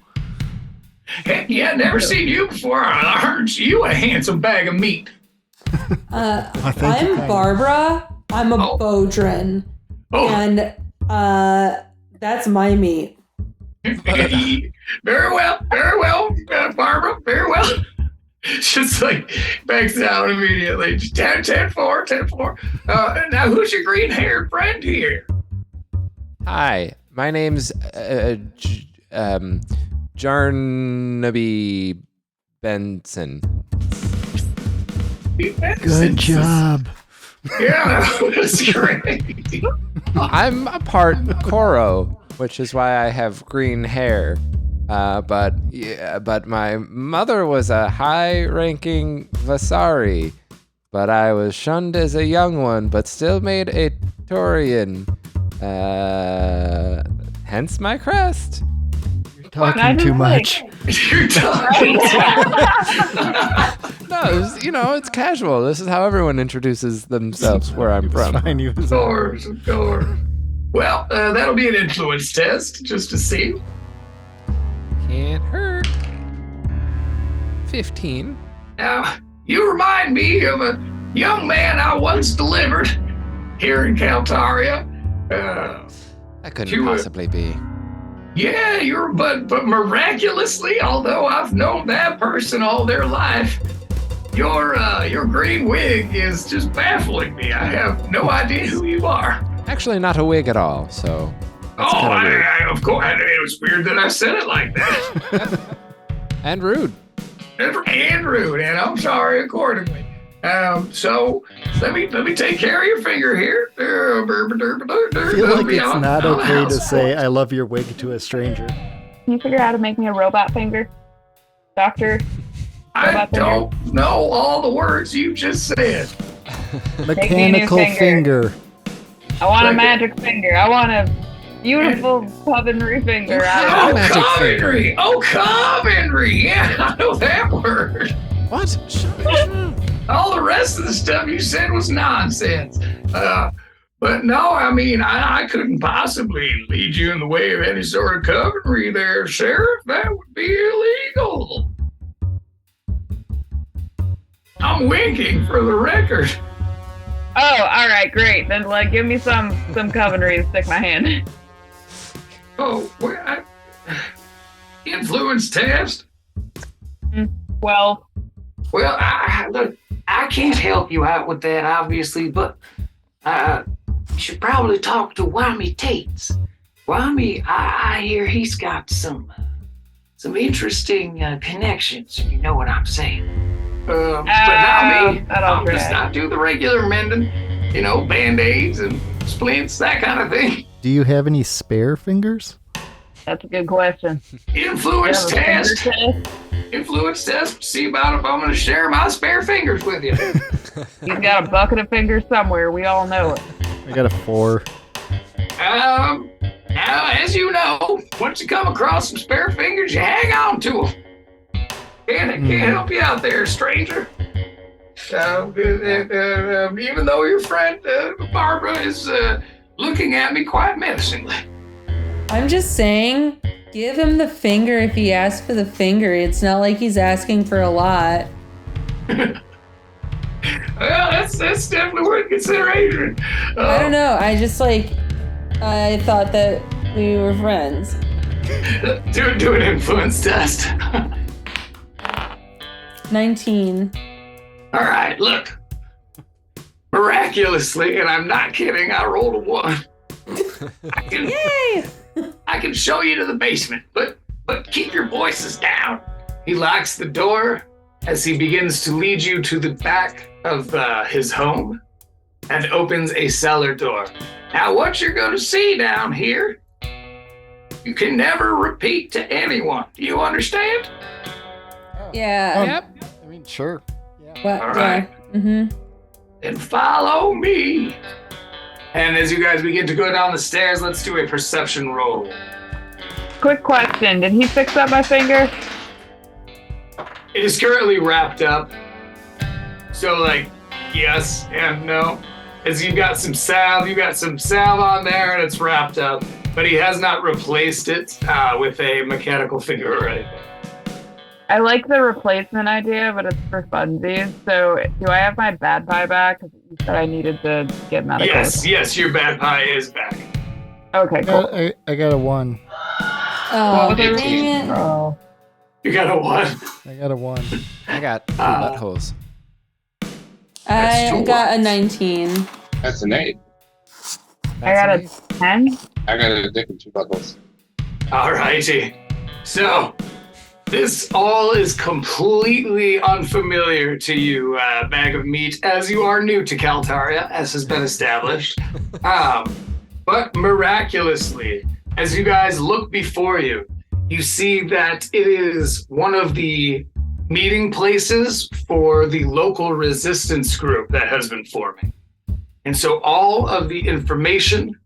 Heck yeah, never seen you before. Aren't you a handsome bag of meat? thank you I'm kindly. Barbara. I'm a Oh. Bodrin. Oh, And that's my meat. very well, Barbara, very well. Just like backs down immediately. Just 10-4. Now, who's your green-haired friend here? Hi, my name's Jahn'Dee Benson. Good job. Yeah, that's great. I'm a part Koro, which is why I have green hair. But my mother was a high-ranking Vasari, but I was shunned as a young one, but still made a Taurian. Hence my crest. You're talking too much. You're talking. No, it's casual. This is how everyone introduces themselves where I'm from. Fine, you was Of course. Well, that'll be an influence test, just to see. Can't hurt. 15. Now, you remind me of a young man I once delivered here in Caltaria. That couldn't You, possibly be. Yeah, but miraculously, although I've known that person all their life, your green wig is just baffling me. I have no idea who you are. Actually, not a wig at all, so. That's kinda weird. Of course, it was weird that I said it like that. And rude. And rude, and I'm sorry accordingly. So let me take care of your finger here. I feel like it's not okay to say I love your wig to a stranger. can you figure out how to make me a robot finger? Doctor? I don't know all the words you just said. Mechanical finger. I want a Like magic finger. I want a beautiful Covenry finger. Oh, magic Coventry! Oh, Coventry! Yeah, I know that word. What? Shut up. All the rest of the stuff you said was nonsense. But no, I mean, I couldn't possibly lead you in the way of any sort of Coventry there, Sheriff. That would be illegal. I'm winking for the record. Oh, all right, great. Then give me some Covenry to stick my hand. Oh, well, influence test? 12. Well, look, I can't help you out with that, obviously, but you should probably talk to Whammy Tates. Whammy, I hear he's got some interesting connections, if you know what I'm saying. But not me. I'll just not do the regular mending, Band-Aids and splints, that kind of thing. Do you have any spare fingers? That's a good question. Influence You have a test. finger test? Influence test. See about if I'm going to share my spare fingers with you. He's got a bucket of fingers somewhere. We all know it. I got a 4. Now, as you know, once you come across some spare fingers, you hang on to them. Can't help you out there, stranger. Even though your friend Barbara is looking at me quite menacingly. I'm just saying, give him the finger if he asks for the finger. It's not like he's asking for a lot. Well, that's definitely worth consideration. I don't know. I thought that we were friends. Do an influence test. 19. All right, look. miraculously, and I'm not kidding, I rolled a 1. Yay! I can show you to the basement, but keep your voices down. He locks the door as he begins to lead you to the back of his home and opens a cellar door. Now, what you're going to see down here, you can never repeat to anyone. Do you understand? Yeah. Yep. I mean, sure. What? All right. Yeah. Mm-hmm. Then follow me. And as you guys begin to go down the stairs, let's do a perception roll. Quick question. Did he fix up my finger? It is currently wrapped up. So, yes and no. As you've got some salve on there, and it's wrapped up. But he has not replaced it with a mechanical finger or anything. I like the replacement idea, but it's for funsies. So do I have my bad pie back? 'Cause you said I needed to get medical. Yes, your bad pie is back. Okay, cool. I got a 1. Oh, What was it? dang it. Oh. You got a 1. I got a 1. I got 2 buttholes. That's I too got a much. 19. That's an 8. I got a 10. I got a dick and 2 buttholes. Alrighty. So, this all is completely unfamiliar to you, Bag of Meat, as you are new to Caltaria, as has been established. But miraculously, as you guys look before you, you see that it is one of the meeting places for the local resistance group that has been forming. And so all of the information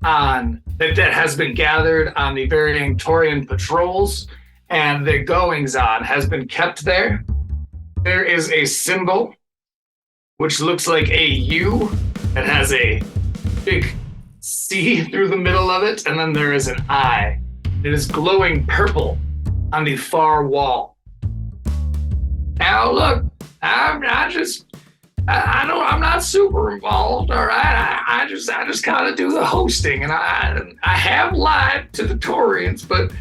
that has been gathered on the varying Taurian patrols and their goings on has been kept there. There is a symbol which looks like a U that has a big C through the middle of it, and then there is an I. It is glowing purple on the far wall. Now look, I'm not super involved, all right? I just kind of do the hosting, and I have lied to the Taurians, but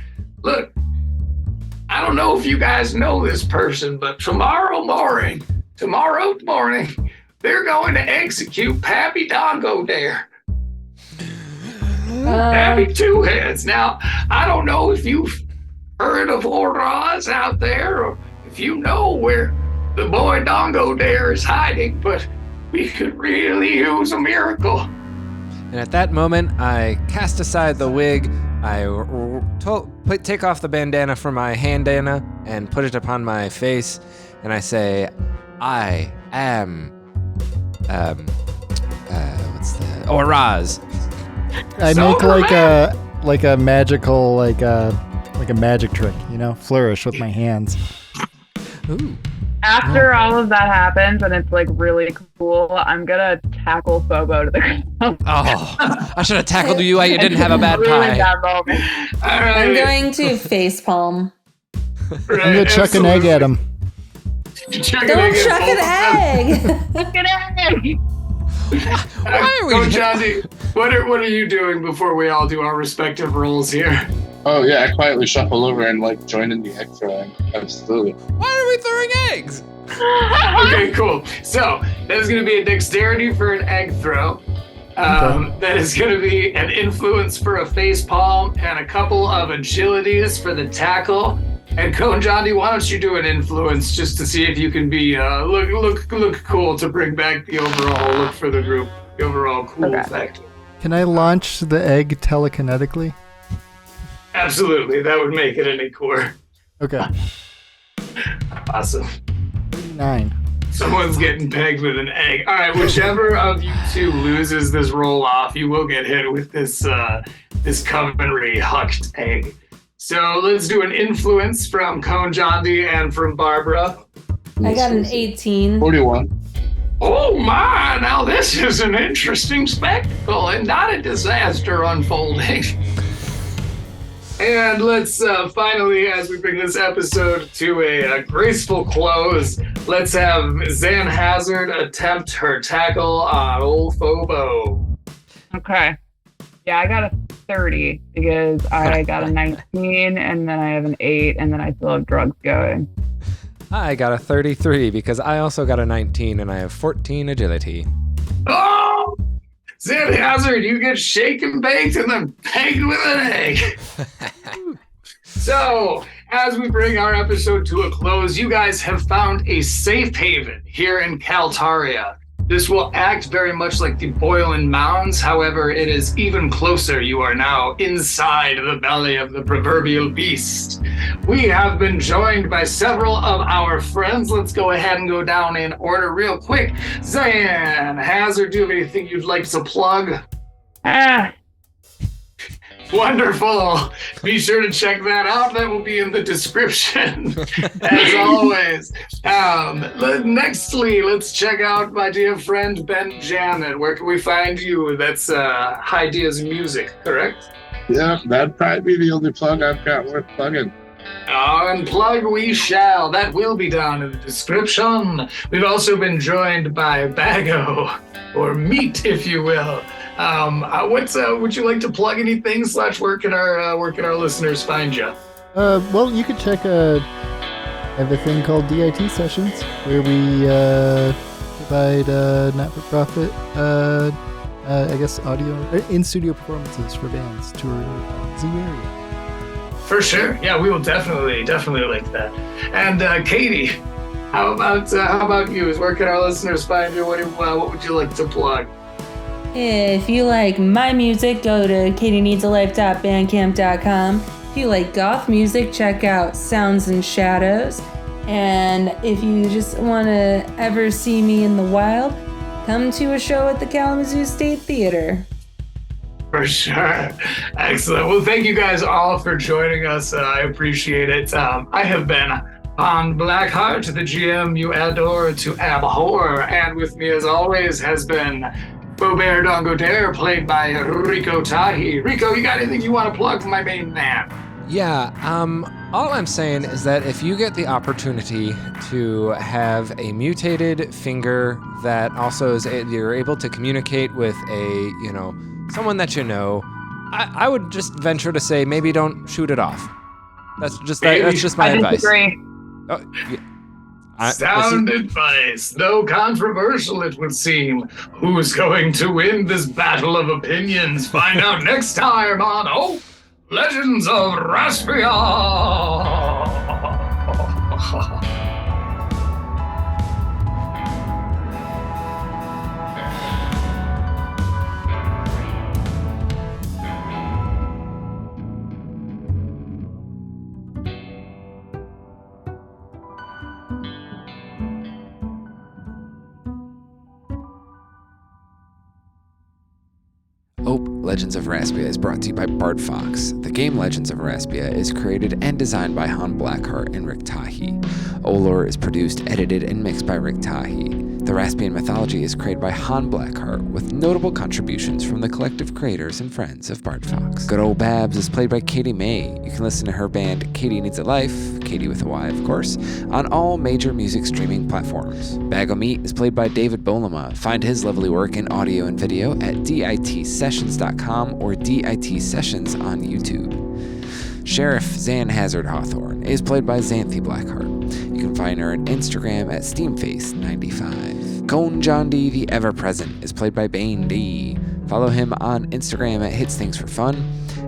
look, I don't know if you guys know this person, but tomorrow morning, they're going to execute Pappy Dongo Dare. Pappy Two Heads. Now, I don't know if you've heard of Horaz out there, or if you know where the boy Dongo Dare is hiding, but we could really use a miracle. And at that moment, I cast aside the wig. I take off the bandana from my handana and put it upon my face, and I say, "I am, what's that? Oraz." I So make like a magical like a magic trick, flourish with my hands. Ooh. After all of that happens and it's really cool, I'm gonna tackle Feauber to the ground. Oh, I should have tackled you while you didn't have a bad Ruin pie. that moment. All right. I'm going to facepalm. I'm gonna chuck an egg at him. Don't chuck an egg! Look at it! Why are we- Cohn Jahn'Dee, what are you doing before we all do our respective roles here? Oh yeah, I quietly shuffle over and join in the egg throwing. Absolutely. Why are we throwing eggs? Okay, cool. So that is going to be a dexterity for an egg throw. That is going to be an influence for a face palm and a couple of agilities for the tackle. And Cohn Jahn'Dee, why don't you do an influence just to see if you can be look cool to bring back the overall look for the group, the overall cool effect. Can I launch the egg telekinetically? Absolutely, that would make it any core. Okay. Awesome. 9. Someone's getting pegged with an egg. All right, whichever of you two loses this roll off, you will get hit with this Coventry hucked egg. So let's do an influence from Cohn Jahn'Dee and from Barbara. I got an 18. 41. Oh my, now this is an interesting spectacle and not a disaster unfolding. And let's finally, as we bring this episode to a graceful close, let's have Xan Hazard attempt her tackle on old Feauber. Okay. Yeah, I got a 30 because I got a 19 and then I have an 8 and then I still have drugs going. I got a 33 because I also got a 19 and I have 14 agility. Oh! Xan Hazard, you get shake and baked and then baked with an egg. So, as we bring our episode to a close, you guys have found a safe haven here in Caltaria. This will act very much like the Boylan Mounds. However, it is even closer. You are now inside the belly of the proverbial beast. We have been joined by several of our friends. Let's go ahead and go down in order real quick. Xan Hazard, do you have anything you'd like to plug? Wonderful. Be sure to check that out. That will be in the description, as always. Nextly, let's check out my dear friend Ben Janet. Where can we find you? That's Ideas Music, correct? Yeah, that'd probably be the only plug I've got worth plugging. And plug we shall. That will be down in the description. We've also been joined by Bago, or Meat, if you will. Would you like to plug anything / where can our listeners find you? Well, you could check have a thing called DIT sessions where we provide not-for-profit I guess audio in-studio performances for bands touring the zoo area. For sure, yeah, we will definitely like that. And Katie, how about you? Where can our listeners find you? What would you like to plug? If you like my music, go to katyneedsalife.bandcamp.com. If you like goth music, check out Sounds and Shadows. And if you just want to ever see me in the wild, come to a show at the Kalamazoo State Theater. For sure. Excellent. Well, thank you guys all for joining us. I appreciate it. I have been on Blackheart, the GM you adore to abhor. And with me, as always, has been Feaubear Dongodare, played by Rico Tahi. Rico, you got anything you want to plug for my main man? Yeah, all I'm saying is that if you get the opportunity to have a mutated finger that also is you're able to communicate with someone that you know, I would just venture to say maybe don't shoot it off. That's just my advice. Disagree. Oh, yeah. Sound advice, though controversial it would seem. Who's going to win this battle of opinions? Find out next time on Legends of Raspia. Legends of Raspia is brought to you by Bart Fox. The game Legends of Raspia is created and designed by Han Blackheart and Rick Tahi. Olor is produced, edited, and mixed by Rick Tahi. The Raspian mythology is created by Han Blackheart, with notable contributions from the collective creators and friends of Bart Fox. Good Ol' Babs is played by Katy May. You can listen to her band Katy Needs a Life, Katy with a Y of course, on all major music streaming platforms. Bag O' Meat is played by David Bolema. Find his lovely work in audio and video at ditsessions.com or DIT Sessions on YouTube. Sheriff Xan Hazard Hawthorn is played by Xanthe Blackheart. You can find her on Instagram at SteamFace95. Cohn Jahn'Dee the Ever-Present is played by Baen D. Follow him on Instagram at Hits Things for Fun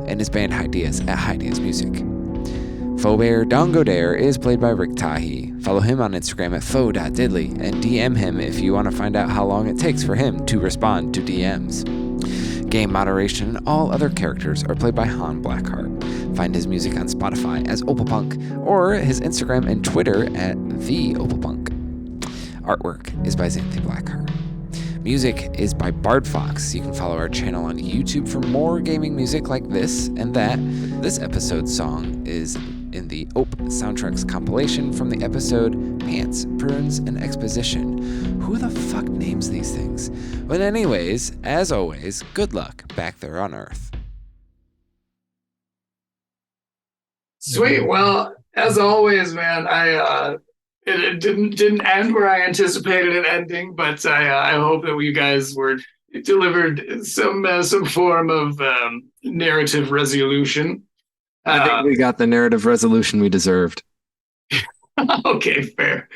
and his band Ideas at Ideas Music. Feaubear Dongodare is played by Rick Tahi. Follow him on Instagram at faux.diddly and DM him if you want to find out how long it takes for him to respond to DMs. Game moderation and all other characters are played by Han Blackheart. Find his music on Spotify as Opalpunk or his Instagram and Twitter at TheOpalpunk. Artwork is by Xanthe Blackheart. Music is by Bard Fox. You can follow our channel on YouTube for more gaming music like this and that. This episode's song is in the soundtracks compilation from the episode Pants, Spurns, and Exposition. Who the fuck names these things? But anyways, as always, good luck back there on Earth. Sweet. Well, as always, man, it didn't end where I anticipated it ending, but I hope that you guys delivered some form of narrative resolution. I think we got the narrative resolution we deserved. Okay, fair.